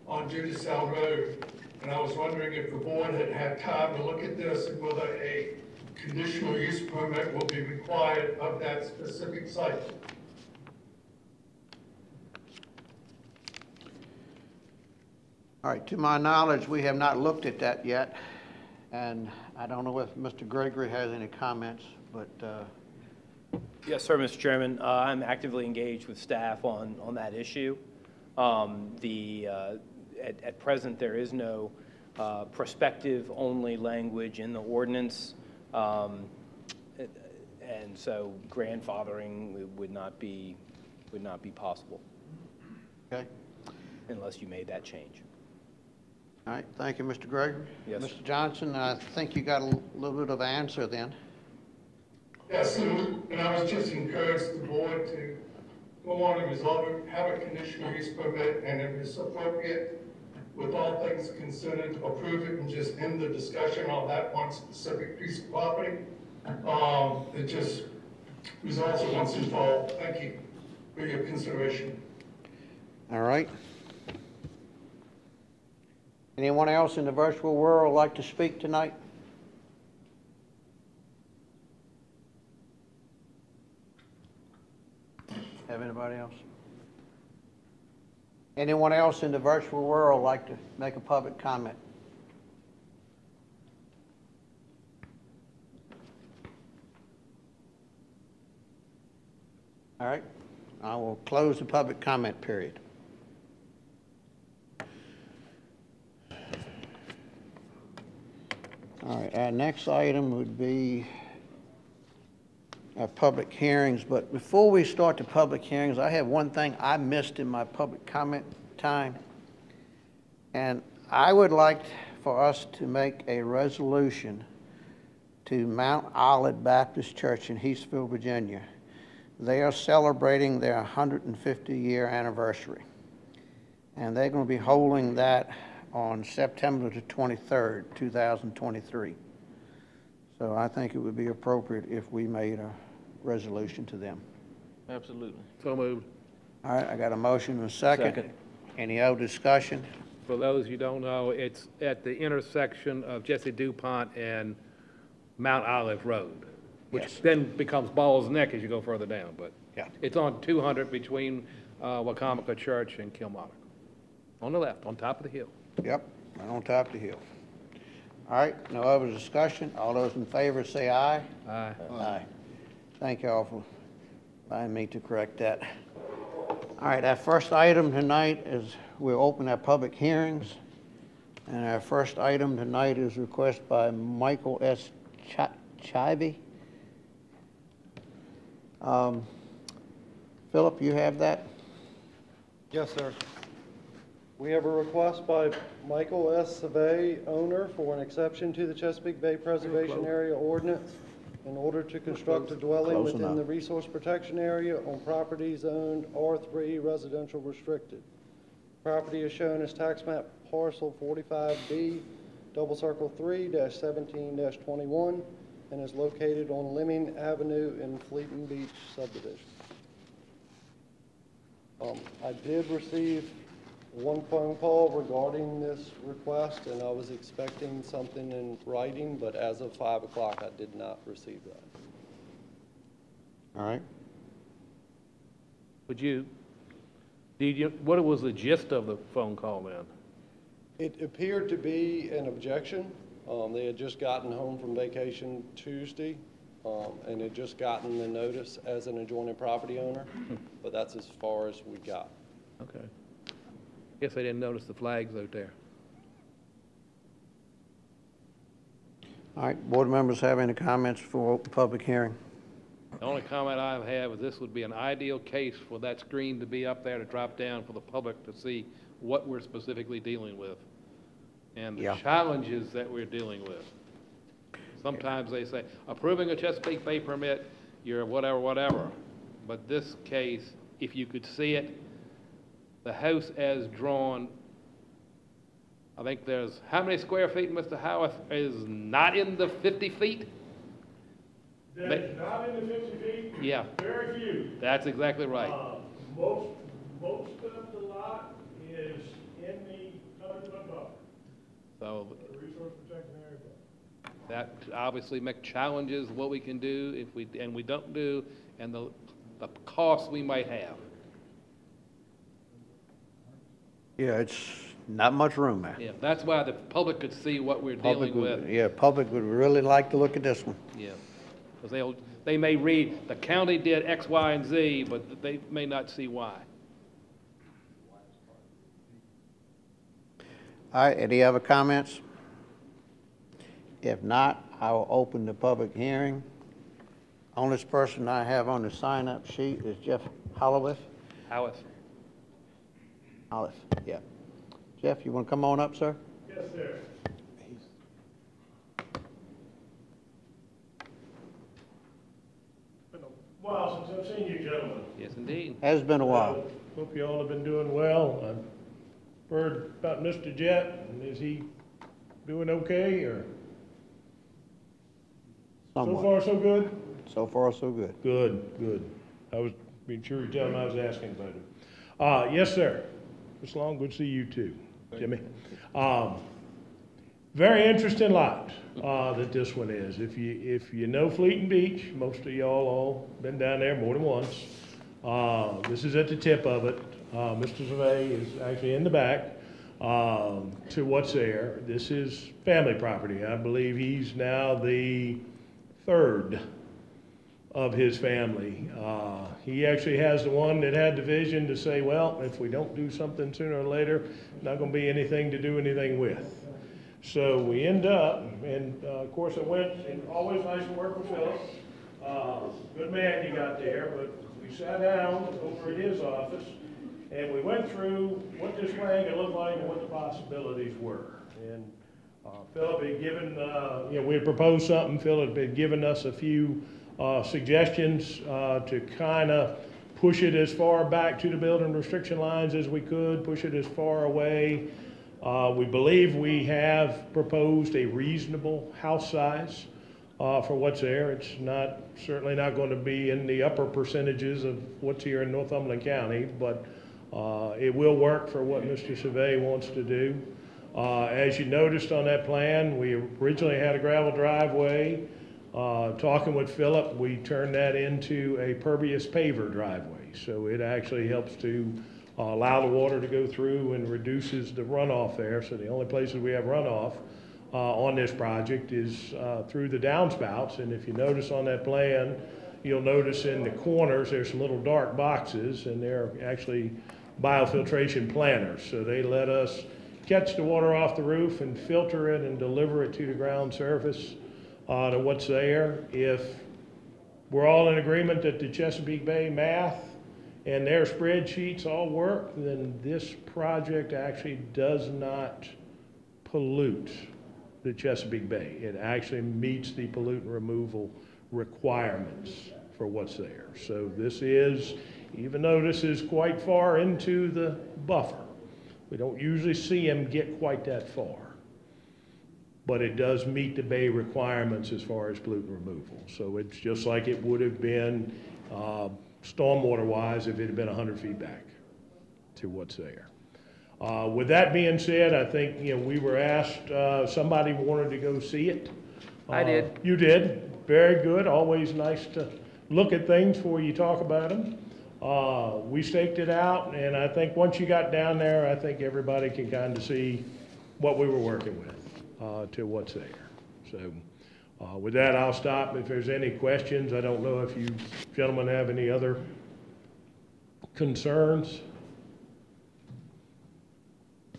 on Judicetown Road. And I was wondering if the board had had time to look at this and whether a conditional use permit will be required of that specific site. All right, to my knowledge, we have not looked at that yet, and I don't know if Mr. Gregory has any comments, but Yes, sir, Mr. Chairman. I'm actively engaged with staff on that issue. At present, there is no prospective-only language in the ordinance, and so grandfathering would not be possible. Okay. Unless you made that change. All right, thank you, Mr. Gregory. Yes, sir. Mr. Johnson, I think you got a little bit of an answer then. Yes, and I was just encouraged the board to go on and resolve it, have a conditional use permit, and if it's appropriate, with all things considered, approve it and just end the discussion on that one specific piece of property. It just resolves it once and for all. Thank you for your consideration. All right. Anyone else in the virtual world like to speak tonight? Have anybody else? Anyone else in the virtual world like to make a public comment? All right, I will close the public comment period. All right, our next item would be our public hearings, but before we start the public hearings, I have one thing I missed in my public comment time, and I would like for us to make a resolution to Mount Olive Baptist Church in Heathville, Virginia. They are celebrating their 150-year anniversary, and they're going to be holding that on September the 23rd, 2023. So I think it would be appropriate if we made a resolution to them. Absolutely. So moved. All right, I got a motion and a second. Second. Any other discussion? For those you don't know, it's at the intersection of Jesse DuPont and Mount Olive Road, which Yes. then becomes Ball's Neck as you go further down, but Yeah. it's on 200 between Wacomico Church and Kilmarnock. On the left, on top of the hill. Yep, right on top of the hill. All right, no other discussion. All those in favor say aye. Aye. Aye. Thank you all for allowing me to correct that. All right, our first item tonight is we'll open our public hearings. And our first item tonight is a request by Michael S. Chivy. Philip, you have that? Yes, sir. We have a request by Michael S. Savay, owner, for an exception to the Chesapeake Bay Preservation Area Ordinance in order to construct a dwelling Close within enough. the resource protection area on property zoned R3 residential restricted. Property is shown as tax map parcel 45B, double circle 3-17-21, and is located on Lemming Avenue in Fleeting Beach subdivision. I did receive one phone call regarding this request, and I was expecting something in writing, but as of 5 o'clock, I did not receive that. All right. What was the gist of the phone call, man? It appeared to be an objection. They had just gotten home from vacation Tuesday, and had just gotten the notice as an adjoining property owner, but that's as far as we got. Okay. Guess they didn't notice the flags out there. All right, board members have any comments for open public hearing? The only comment I have is this would be an ideal case for that screen to be up there to drop down for the public to see what we're specifically dealing with and the challenges that we're dealing with. Sometimes they say, approving a Chesapeake Bay permit, you're whatever, whatever. But this case, if you could see it, the house as drawn, I think there's, how many square feet, Mr. Howarth, is not in the 50 feet? That's not in the 50 feet? Yeah. Very few. That's exactly right. Most of the lot is in the 100-foot buffer. So The resource protection area buffer. that obviously make challenges what we can do if we don't do, and the costs we might have. Yeah, it's not much room there. Yeah, that's why the public could see what we're dealing with. Yeah, public would really like to look at this one. Yeah, because they may read, the county did X, Y, and Z, but they may not see why. All right, any other comments? If not, I will open the public hearing. Only person I have on the sign-up sheet is Jeff Hollowith. Howarth. Hollowith, yeah. Jeff, you want to come on up, sir? Yes, sir. Been a while since I've seen you gentlemen. Yes, indeed. Has been a while. Hope you all have been doing well. I've heard about Mr. Jett, and is he doing okay, or? Somewhat. So far, so good? So far, so good. Good, good. I was being sure you tell him I was asking about him. Yes, sir. Mr. Long, good to see you too, Jimmy. Very interesting lot that this one is. If you know Fleeting Beach, most of y'all all been down there more than once. This is at the tip of it. Mr. Survey is actually in the back to what's there. This is family property. I believe he's now the third of his family. He actually has the one that had the vision to say, well, if we don't do something sooner or later, not going to be anything to do anything with. So we end up, and of course it went, and always nice to work with Philip. Good man you got there, but we sat down over at his office and we went through what this land could look like and what the possibilities were. And Philip had given, we had proposed something. Philip had given us a few suggestions to kind of push it as far back to the building restriction lines as we could, push it as far away. We believe we have proposed a reasonable house size for what's there. It's certainly not going to be in the upper percentages of what's here in Northumberland County, but it will work for what Mr. Survey wants to do. As you noticed on that plan, we originally had a gravel driveway. Talking with Philip, we turned that into a pervious paver driveway. So it actually helps to allow the water to go through and reduces the runoff there. So the only places we have runoff on this project is through the downspouts. And if you notice on that plan, you'll notice in the corners there's some little dark boxes, and they're actually biofiltration planters. So they let us catch the water off the roof and filter it and deliver it to the ground surface to what's there. If we're all in agreement that the Chesapeake Bay math and their spreadsheets all work, then this project actually does not pollute the Chesapeake Bay. It actually meets the pollutant removal requirements for what's there. So this is, even though this is quite far into the buffer, we don't usually see them get quite that far, but it does meet the bay requirements as far as pollutant removal. So it's just like it would have been stormwater-wise if it had been 100 feet back to what's there. With that being said, I think, we were asked, somebody wanted to go see it. I did. You did. Very good. Always nice to look at things before you talk about them. We staked it out, and I think once you got down there, I think everybody can kind of see what we were working with to what's there. So With that, I'll stop. If there's any questions, I don't know if you gentlemen have any other concerns.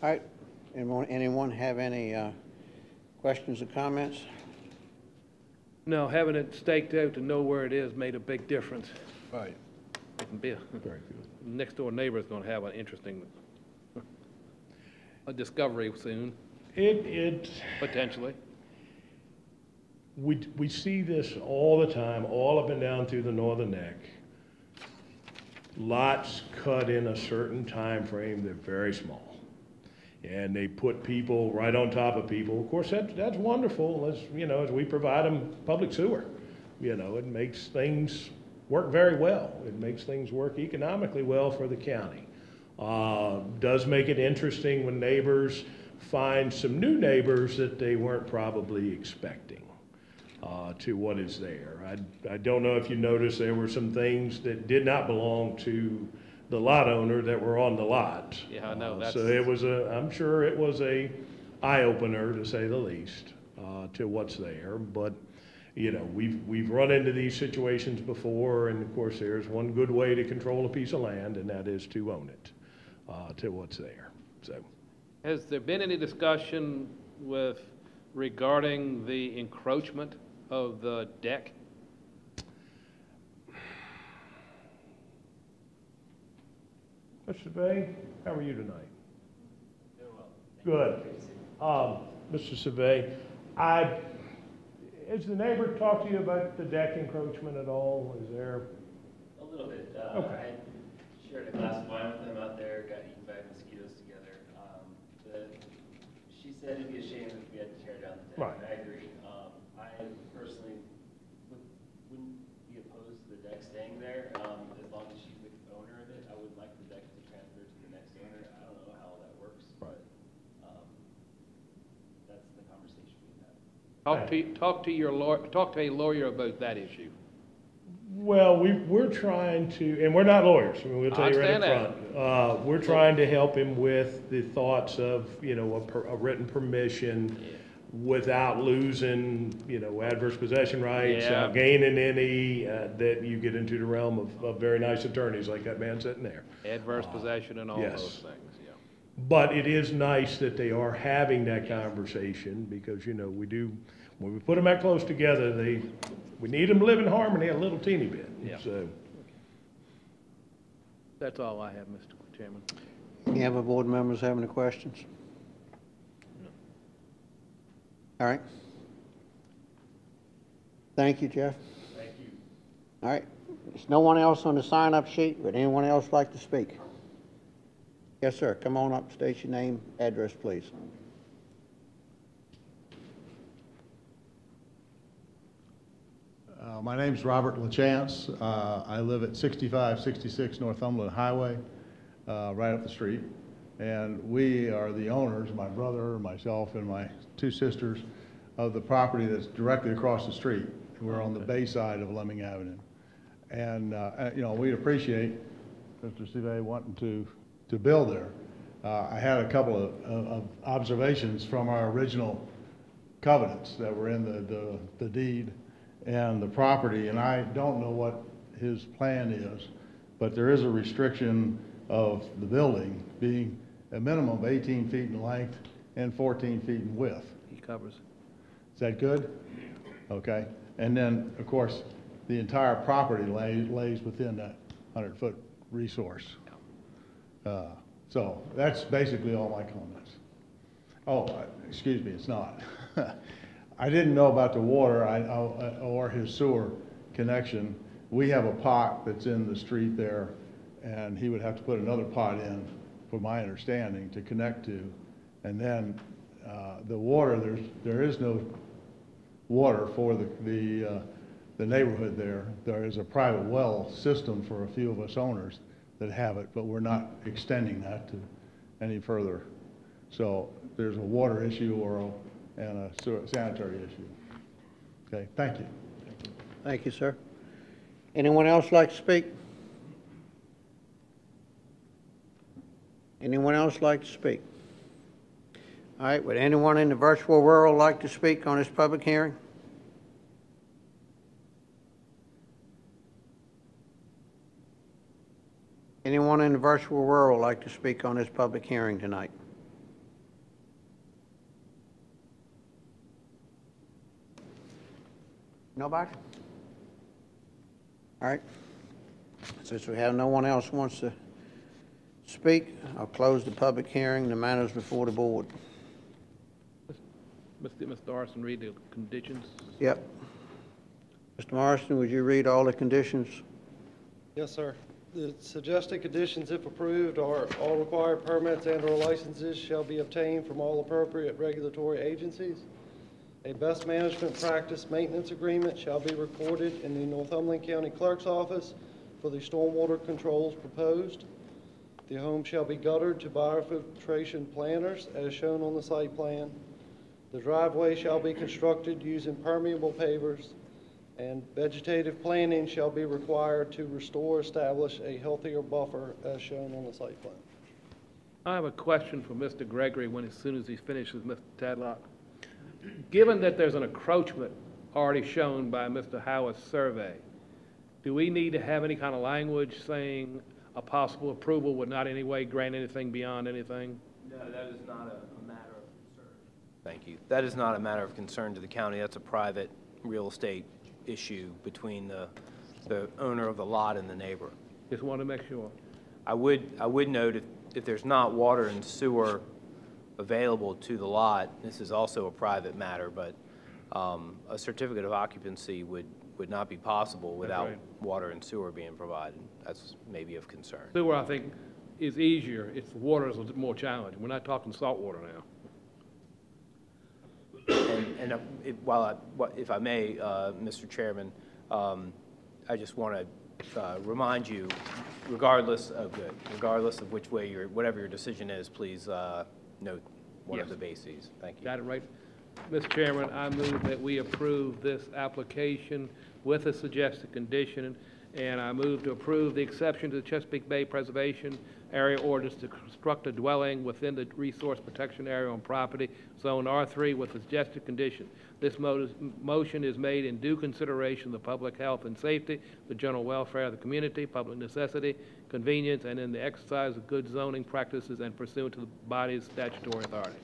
All right, anyone have any questions or comments? No, having it staked out to know where it is made a big difference. Right. It can be a next door neighbor is going to have an interesting a discovery soon, potentially. We see this all the time, all up and down through the northern neck. Lots cut in a certain time frame, they're very small. And they put people right on top of people. Of course, that's wonderful, as we provide them public sewer. It makes things work very well. It makes things work economically well for the county. Does make it interesting when neighbors find some new neighbors that they weren't probably expecting to what is there. I don't know if you noticed there were some things that did not belong to the lot owner that were on the lot. Yeah, I know. So I'm sure it was a eye-opener, to say the least, to what's there. But, we've run into these situations before, and of course, there's one good way to control a piece of land, and that is to own it, to what's there. So, Has there been any discussion regarding the encroachment of the deck? Mr. Survey, how are you tonight? Doing well. Good. Mr. Survey, has the neighbor talked to you about the deck encroachment at all? Is there? A little bit. Okay. I shared a glass of wine with them out there, got eaten by mosquitoes together. She said it'd be a shame if we had to tear down the deck. Right. I agree. I personally wouldn't be opposed to the deck staying there, as long as she's the owner of it. I would like the deck to transfer to the next owner. I don't know how that works, but that's the conversation we had. Talk to your lawyer. Talk to a lawyer about that issue. Well, we're trying to, and we're not lawyers, we'll tell you right up front. We're trying to help him with the thoughts of, a written permission without losing, adverse possession rights, gaining any, that you get into the realm of very nice attorneys like that man sitting there. Adverse possession and all yes. those things, yeah. But it is nice that they are having that conversation because, when we put them that close together, we need them to live in harmony a little teeny bit. Yeah. So. That's all I have, Mr. Chairman. Any other board members have any questions? No. All right. Thank you, Jeff. Thank you. All right. There's no one else on the sign-up sheet. Would anyone else like to speak? Yes, sir. Come on up, state your name, address, please. My name's Robert LaChance. I live at 6566 Northumberland Highway, right up the street. And we are the owners, my brother, myself, and my two sisters, of the property that's directly across the street. We're on the bay side of Lemming Avenue. And, we appreciate Mr. Sive wanting to build there. I had a couple of observations from our original covenants that were in the deed and the property, and I don't know what his plan is, but there is a restriction of the building being a minimum of 18 feet in length and 14 feet in width. He covers. Is that good? Okay. And then, of course, the entire property lays within that 100-foot resource. So that's basically all my comments. Oh, excuse me, it's not. I didn't know about the water or his sewer connection. We have a pot that's in the street there, and he would have to put another pot in, for my understanding, to connect to. And then the water, there is no water for the neighborhood there. There is a private well system for a few of us owners that have it, but we're not extending that to any further. So there's a water issue and a sanitary issue. Okay, thank you. Thank you, sir. Anyone else like to speak? Anyone else like to speak? All right, would anyone in the virtual world like to speak on this public hearing? Anyone in the virtual world like to speak on this public hearing tonight? Nobody? All right. Since we have no one else wants to speak, I'll close the public hearing. The matters before the board. Mr. Darson, read the conditions. Yep. Mr. Morrison, would you read all the conditions? Yes, sir. The suggested conditions, if approved, are all required permits and/or licenses shall be obtained from all appropriate regulatory agencies. A best management practice maintenance agreement shall be recorded in the Northumberland County Clerk's office for the stormwater controls proposed. The home shall be guttered to biofiltration planters as shown on the site plan. The driveway shall be constructed using permeable pavers, and vegetative planting shall be required to establish a healthier buffer as shown on the site plan. I have a question for Mr. Gregory as soon as he finishes, Mr. Tadlock. Given that there's an encroachment already shown by Mr. Howard's survey, do we need to have any kind of language saying a possible approval would not in any way grant anything beyond anything? No, that is not a matter of concern. Thank you. That is not a matter of concern to the county. That's a private real estate issue between the owner of the lot and the neighbor. Just want to make sure. I would note if there's not water and sewer available to the lot, this is also a private matter, but a certificate of occupancy would not be possible without water and sewer being provided. That's maybe of concern. Sewer, I think, is easier. It's the water is a little more challenging. We're not talking salt water now. And if I may, Mr. Chairman, I just want to remind you, regardless of which way whatever your decision is, please note one of the bases. Thank you. Got it right. Mr. Chairman, I move that we approve this application with a suggested condition, and I move to approve the exception to the Chesapeake Bay Preservation Area ordinance to construct a dwelling within the resource protection area on property zone R3 with a suggested condition. This motion is made in due consideration of the public health and safety, the general welfare of the community, public necessity, convenience, and in the exercise of good zoning practices and pursuant to the body's statutory authority.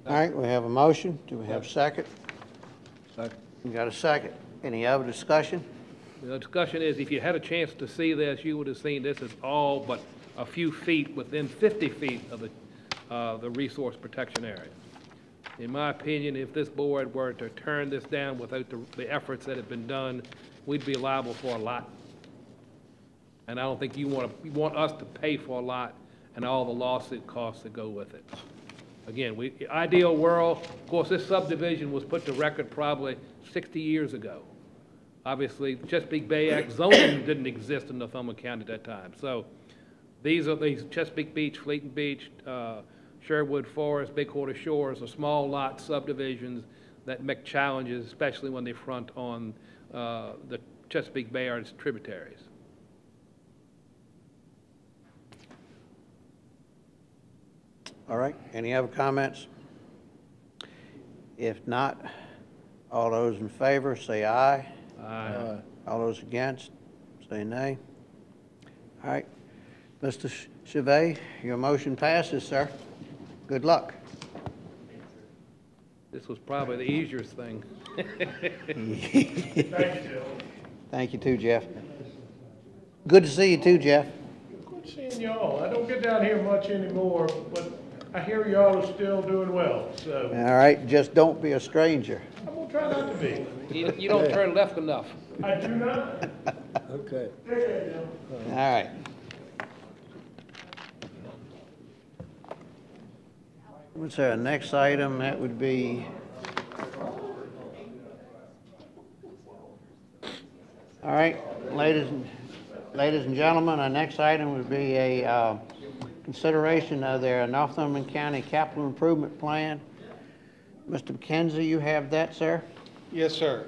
All right, we have a motion. Do we have a second? Second. We got a second. Any other discussion? The discussion is, if you had a chance to see this, you would have seen this is all but a few feet within 50 feet of the resource protection area. In my opinion, if this board were to turn this down without the efforts that have been done, we'd be liable for a lot. And I don't think you want us to pay for a lot and all the lawsuit costs that go with it. Again, ideal world, of course, this subdivision was put to record probably 60 years ago. Obviously, the Chesapeake Bay Act zoning didn't exist in Northumberland County at that time. So these are these Chesapeake Beach, Fleeton Beach, Sherwood Forest, Big Quarter Shores are small lot subdivisions that make challenges, especially when they front on the Chesapeake Bay or its tributaries. All right, any other comments? If not, all those in favor say aye. Aye. All those against say nay. All right, Mr. Chevet, your motion passes, sir. Good luck. This was probably the easiest thing. Thank you, Joe. Thank you too, Jeff. Good to see you too, Jeff. Good seeing y'all. I don't get down here much anymore, but I hear y'all are still doing well, so. All right, just don't be a stranger. I'm gonna try not to be. You don't turn left enough. I do not. Okay. Take care, Joe. All right. What's our next item? That would be, all right, ladies and gentlemen, our next item would be a consideration of their Northumberland County Capital Improvement Plan. Mr. McKenzie, you have that, sir? Yes, sir.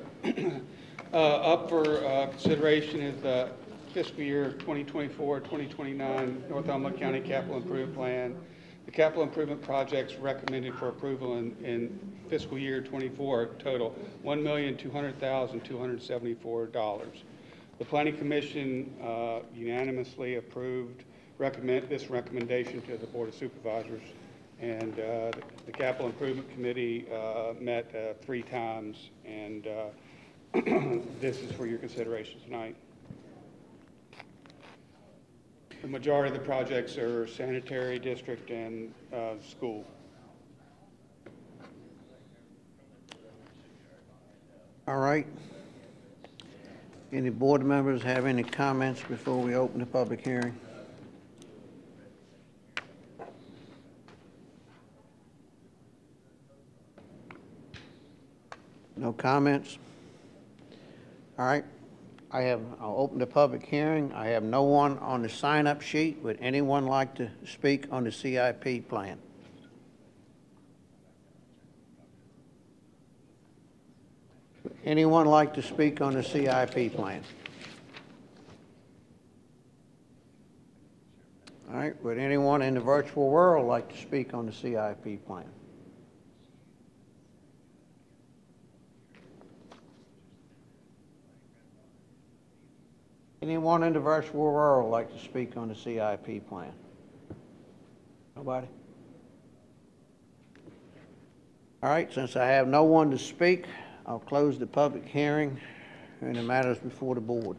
Up for consideration is the fiscal year 2024-2029 Northumberland County Capital Improvement Plan. The capital improvement projects recommended for approval in fiscal year 24 total $1,200,274. The Planning Commission unanimously approved this recommendation to the Board of Supervisors, and the Capital Improvement Committee met 3 times, and this is for your consideration tonight. The majority of the projects are sanitary district and school. All right. Any board members have any comments before we open the public hearing? No comments? All right. I'll open the public hearing. I have no one on the sign-up sheet. Would anyone like to speak on the CIP plan? Anyone like to speak on the CIP plan? All right, would anyone in the virtual world like to speak on the CIP plan? Anyone in the virtual world like to speak on the CIP plan? Nobody? All right, since I have no one to speak, I'll close the public hearing and the matters before the board.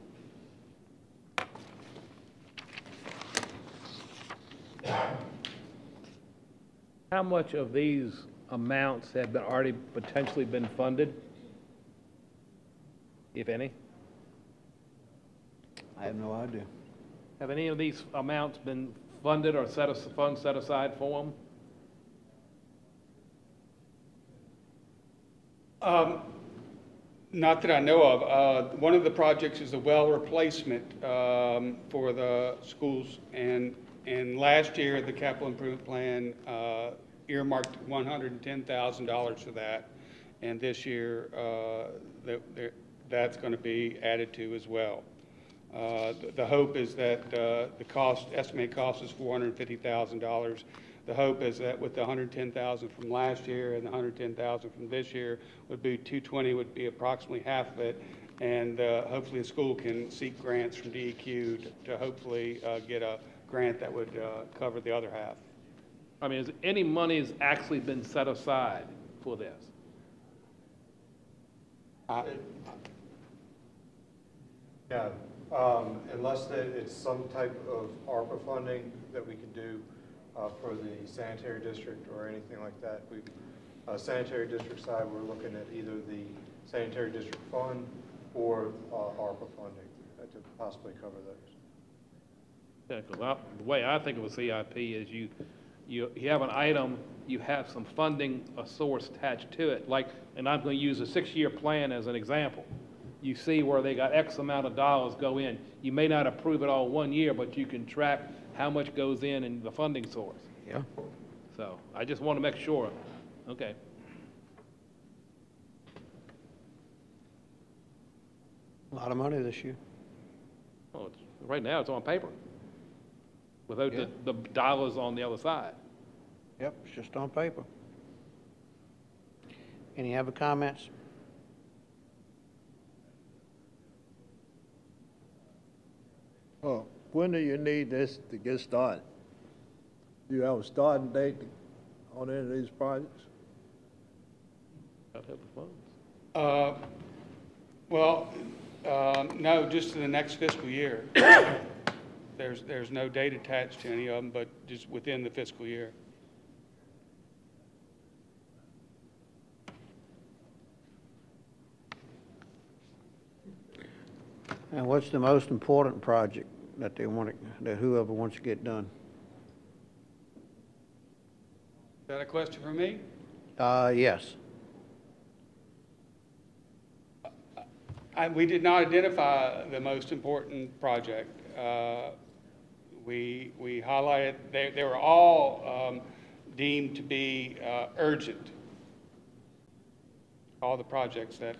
How much of these amounts have been already potentially been funded, if any? I have no idea. Have any of these amounts been funded or funds set aside for them? Not that I know of. One of the projects is a well replacement for the schools, and last year the capital improvement plan earmarked $110,000 for that, and this year that's going to be added to as well. The hope is that the estimated cost is $450,000. The hope is that with the $110,000 from last year and the $110,000 from this year would be $220,000, would be approximately half of it, and hopefully the school can seek grants from DEQ to hopefully get a grant that would cover the other half. I mean, has any money's actually been set aside for this? Yeah, unless it's some type of ARPA funding that we could do for the sanitary district or anything like that. Sanitary district side, we're looking at either the sanitary district fund or ARPA funding to possibly cover those. Yeah, 'cause the way I think of a CIP is you have an item, you have some funding, a source attached to it. Like, and I'm going to use a 6-year plan as an example. You see where they got X amount of dollars go in. You may not approve it all 1 year, but you can track how much goes in the funding source. Yeah. So I just want to make sure. Okay. A lot of money this year. Well, right now it's on paper without the dollars on the other side. Yep, it's just on paper. Any other comments? When do you need this to get started? Do you have a starting date on any of these projects? Got to have the funds. No, just to the next fiscal year. There's no date attached to any of them, but just within the fiscal year. And what's the most important project that that whoever wants to get done? Is that a question for me? Yes. We did not identify the most important project. We highlighted, they were all deemed to be urgent. All the projects that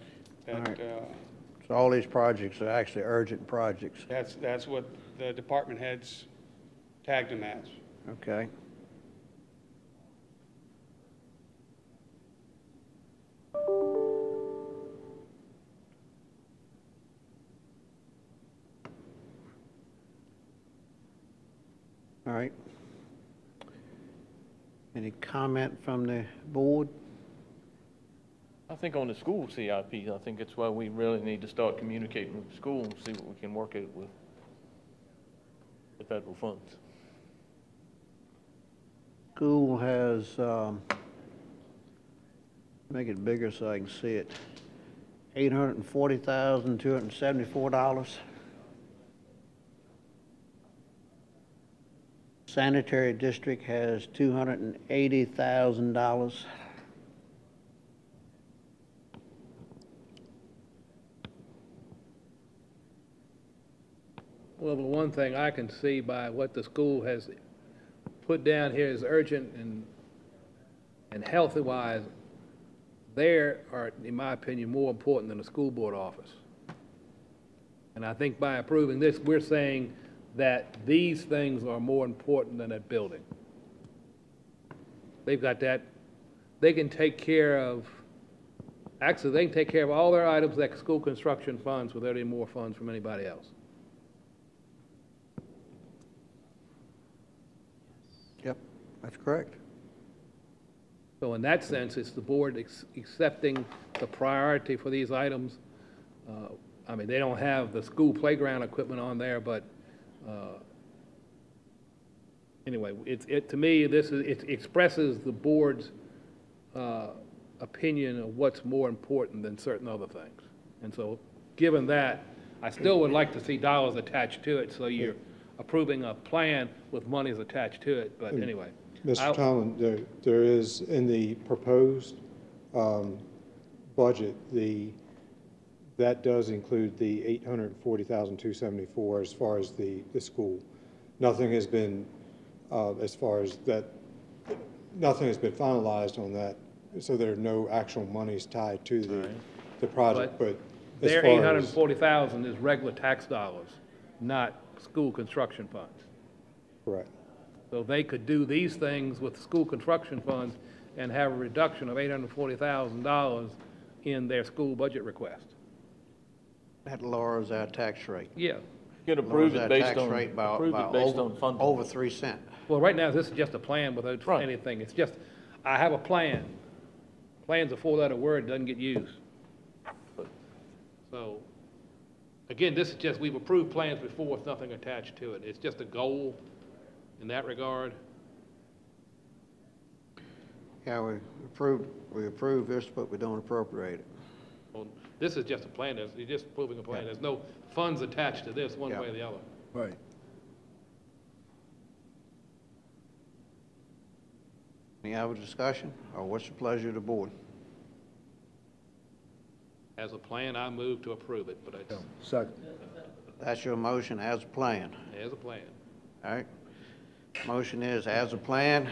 So all these projects are actually urgent projects. that's what the department heads tagged them as. Okay. right. Any comment from the board? I think on the school CIP, I think it's why we really need to start communicating with the school and see what we can work it with the federal funds. School has, make it bigger so I can see it, $840,274. Sanitary district has $280,000. Well, the one thing I can see by what the school has put down here is urgent and healthy-wise, there are, in my opinion, more important than the school board office. And I think by approving this, we're saying that these things are more important than that building. They've got that, they can take care of, actually, they can take care of all their items like school construction funds without any more funds from anybody else. Yep, that's correct. So in that sense, it's the board accepting the priority for these items. I mean, they don't have the school playground equipment on there, but anyway, to me, it expresses the board's opinion of what's more important than certain other things. And so, given that, I still would like to see dollars attached to it, so you're approving a plan with monies attached to it, but anyway. Mr. Tomlin, there is, in the proposed budget, that does include the $840,274 as far as the school. Nothing has been, as far as that, nothing has been finalized on that, so there are no actual monies tied to the project, but as Their far as $840,000 is regular tax dollars, not school construction funds. correct. So they could do these things with school construction funds and have a reduction of $840,000 in their school budget request. That lowers our tax rate. Yeah. You can approve Lowers it our based tax on, rate by funding. over 3 cents. Well, right now, this is just a plan without anything. It's just, I have a plan. Plan's a four-letter word, doesn't get used. So, again, this is just, we've approved plans before with nothing attached to it. It's just a goal in that regard. Yeah, we approve this, but we don't appropriate it. Well, this is just a plan. You're just approving a plan. There's no funds attached to this one way or the other. Right. Any other discussion, or what's the pleasure of the board? As a plan, I move to approve it, but it's Second. That's your motion as a plan. as a plan. All right. Motion is as a plan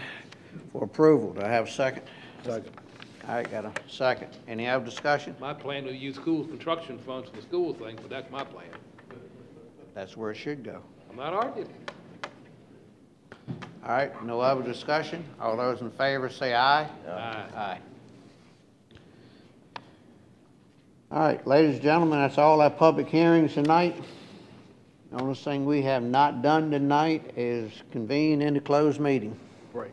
for approval. Do I have a second? Second. All right, got a second. Any other discussion? My plan was to use school construction funds for the school thing, but that's my plan. That's where it should go. I'm not arguing. All right, no other discussion? All those in favor say aye. Aye. Aye. All right, ladies and gentlemen, that's all our public hearings tonight. The only thing we have not done tonight is convene into closed meeting. Right.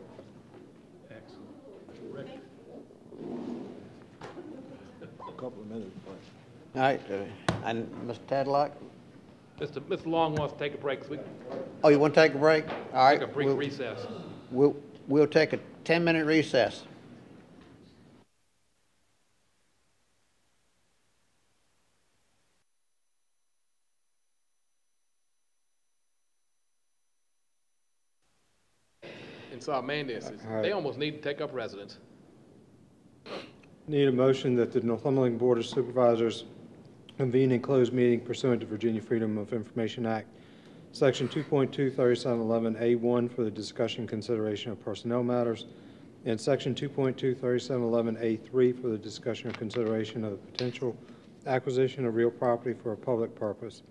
A couple of minutes. All right, and Mr. Tadlock? Mr. Long wants to take a break, so we can Oh, you want to take a break? All right. take a brief recess. We'll take a 10-minute recess. And so our mandate is, All right. they almost need to take up residence. Need a motion that the Northumberland Board of Supervisors convene in closed meeting pursuant to Virginia Freedom of Information Act, Section 2.2, 3711A1 for the discussion and consideration of personnel matters, and Section 2.2, 3711A3 for the discussion and consideration of the potential acquisition of real property for a public purpose,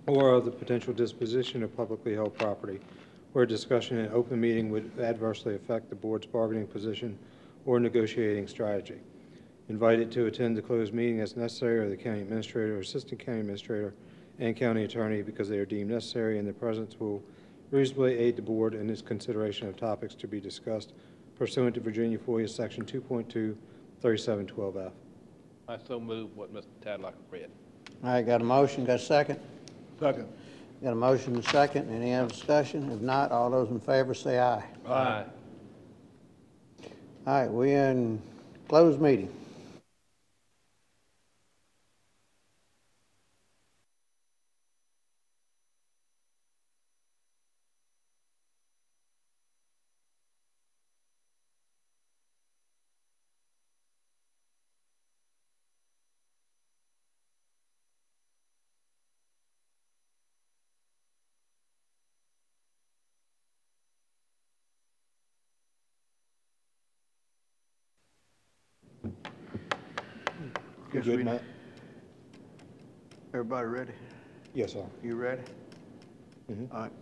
or of the potential disposition of publicly held property, where discussion in open meeting would adversely affect the board's bargaining position or negotiating strategy. Invited to attend the closed meeting as necessary are the county administrator, assistant county administrator, and county attorney because they are deemed necessary, and their presence will reasonably aid the board in its consideration of topics to be discussed pursuant to Virginia FOIA Section 2.2, 3712F. I so move what Mr. Tadlock read. All right, got a motion, got a second? Second. Got a motion and a second. Any other discussion? If not, all those in favor say aye. Aye. All right, we're in closed meeting. You good, Matt? Everybody ready? Yes, sir. You ready? Mhm. All right.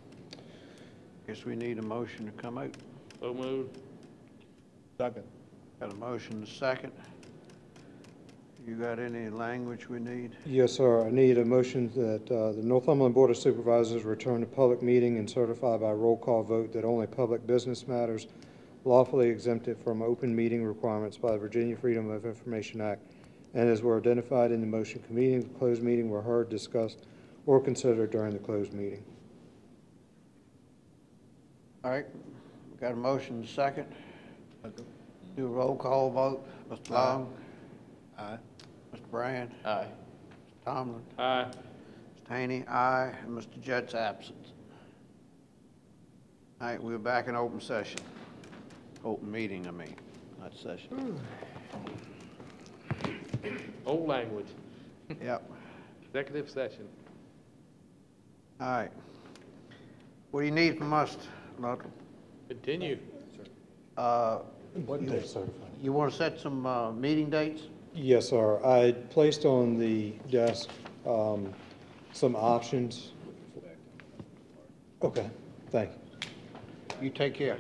Guess we need a motion to come out. So moved. Second. Got a motion and a second. You got any language we need? Yes, sir. I need a motion that the Northumberland Board of Supervisors return to public meeting and certify by roll call vote that only public business matters lawfully exempted from open meeting requirements by the Virginia Freedom of Information Act and as were identified in the motion convening the closed meeting were heard, discussed, or considered during the closed meeting. All right, we got a motion and a second. Do a roll call vote. Mr. Long? Aye. Mr. Brand? Aye. Mr. Tomlin? Aye. Mr. Haney? Aye. And Mr. Jett's absent. All right, we're back in open session. Open meeting, I mean, not session. Old language. Yep. Executive session. All right. What do you need from us, Luttrell? Continue. What day certified? You want to set some meeting dates? Yes, sir. I placed on the desk some options. Okay, thank you. You take care.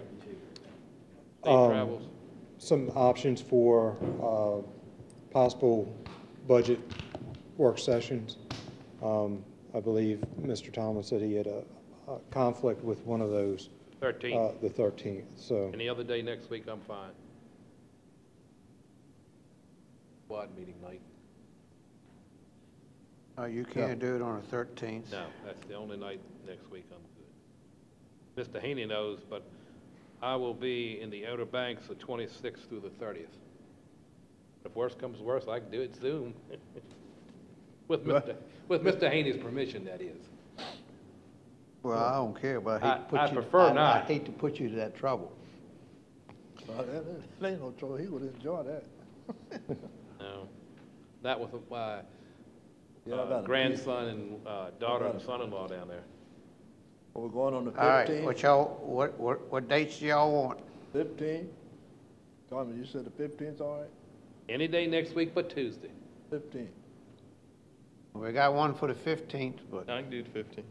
Safe travels. Some options for possible budget work sessions. I believe Mr. Thomas said he had a conflict with one of those. 13th. The 13th, so. Any other day next week, I'm fine. Quad meeting night. You can't do it on the 13th. No, that's the only night next week I'm good. Mr. Haney knows, but I will be in the Outer Banks the 26th through the 30th. If worse comes to worse, I can do it Zoom. With Mr. Haney's permission, that is. Well, I don't care, but I hate to put I you. prefer not. I hate to put you to that trouble. That ain't no trouble. He would enjoy that. No. That with my Yeah, I got a grandson and daughter and son-in-law down there. We're going on the 15th. All right, what dates do y'all want? 15th. Tommy, you said the 15th, all right? Any day next week but Tuesday. 15th. We got one for the 15th, but I can do the 15th.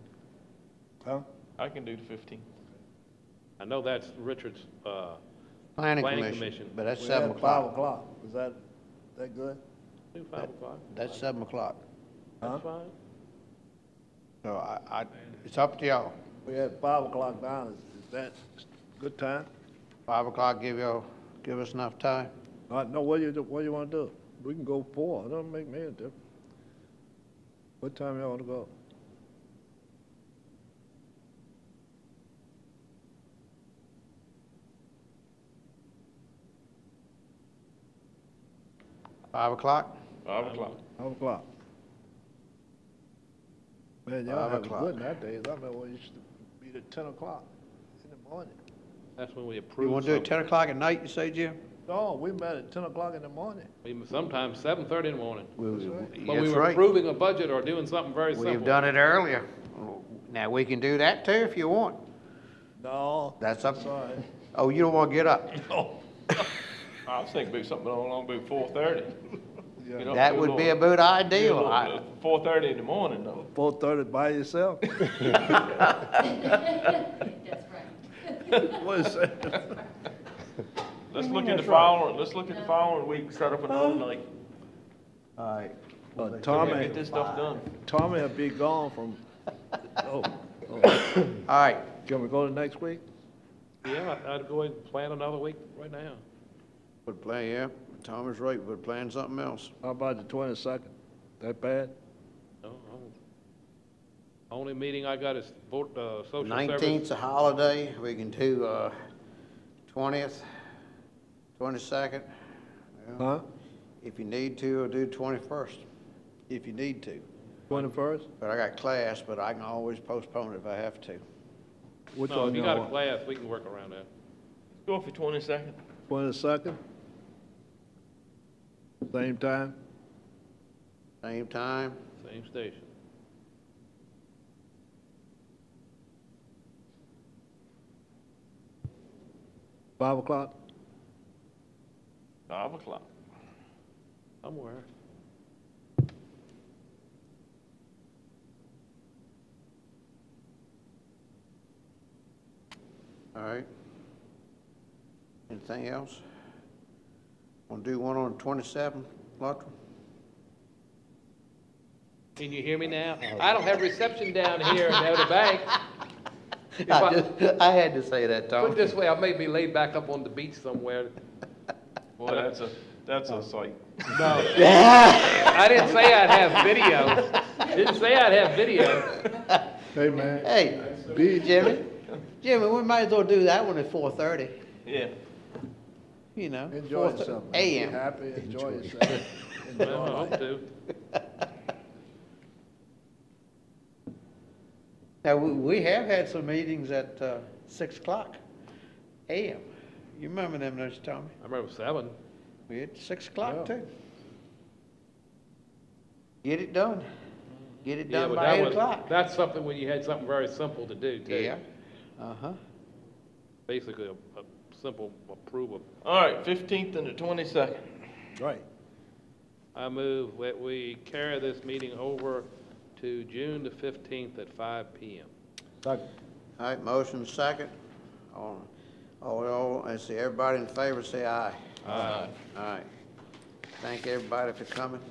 Huh? I can do the 15th. I know that's Richard's planning Planning commission, commission. but that's We 7 had o'clock. 5 o'clock. Is that good? Do 5 o'clock. That's 7 o'clock. Huh? That's fine. So it's up to y'all. We had 5 o'clock down. Is that good time? 5 o'clock give us enough time? No, what do you want to do? We can go 4. It doesn't make me a difference. What time y'all want to go? $5 o'clock? 5 o'clock. 5 o'clock. Man, y'all 5 have o'clock. a good that day. I remember we used to meet at 10 o'clock in the morning. That's when we approve. You want to do it 10 o'clock at night, you say, Jim? No, we met at 10 o'clock in the morning. Sometimes 7:30 in the morning. But we That's were right. approving a budget or doing something very simple. We've done it earlier. Now, we can do that too if you want. No. That's up. Sorry. Oh, you don't want to get up? I was thinking about something along about 4:30. You know, That would be about ideal. 4:30 in the morning, though. 4:30 by yourself? That's right. What is that? Let's look at the following week, set up another night. All right. Tommy, Get this stuff done. Tommy will be gone from, All right. Can we go to next week? Yeah, I'd go ahead and plan another week right now. Would plan, yeah, Tom is right, would plan something else. How about the 22nd? That bad? No, only meeting I got is social service. 19th's a holiday, we can do 20th, 22nd. Huh? If you need to, or do 21st, if you need to. 21st? But I got class, but I can always postpone it if I have to. Which No, one if you y'all got a want? class, we can work around that. Go for 22nd. 22nd? Same time? Same time? Same station. Five o'clock? 5 o'clock. Somewhere. All right. Anything else? Want to do one on 27th, Luttrell? Can you hear me now? I don't have reception down here at the bank. I had to say that, Tom. Put it this way, I may be laid back up on the beach somewhere. Boy, that's a sight. No. I didn't say I'd have video. Didn't say I'd have video. Hey, man. Hey, Jimmy, we might as well do that one at 4:30. Yeah. You know, Enjoy 4:30 yourself. a.m. Be happy, enjoy yourself. Well, I hope to. Now, we have had some meetings at 6 o'clock a.m. You remember them, don't you, Tommy? I remember 7. We had 6 o'clock Yeah. too. Get it done. Get it Yeah, done but by 8 o'clock. that's something when you had something very simple to do, too. Yeah. Uh-huh. Basically, a simple approval. All right, 15th and the 22nd. Right. I move that we carry this meeting over to June the 15th at 5 p.m. Second. All right, motion second. All, I see everybody in favor, say aye. Aye. All right. Thank everybody for coming.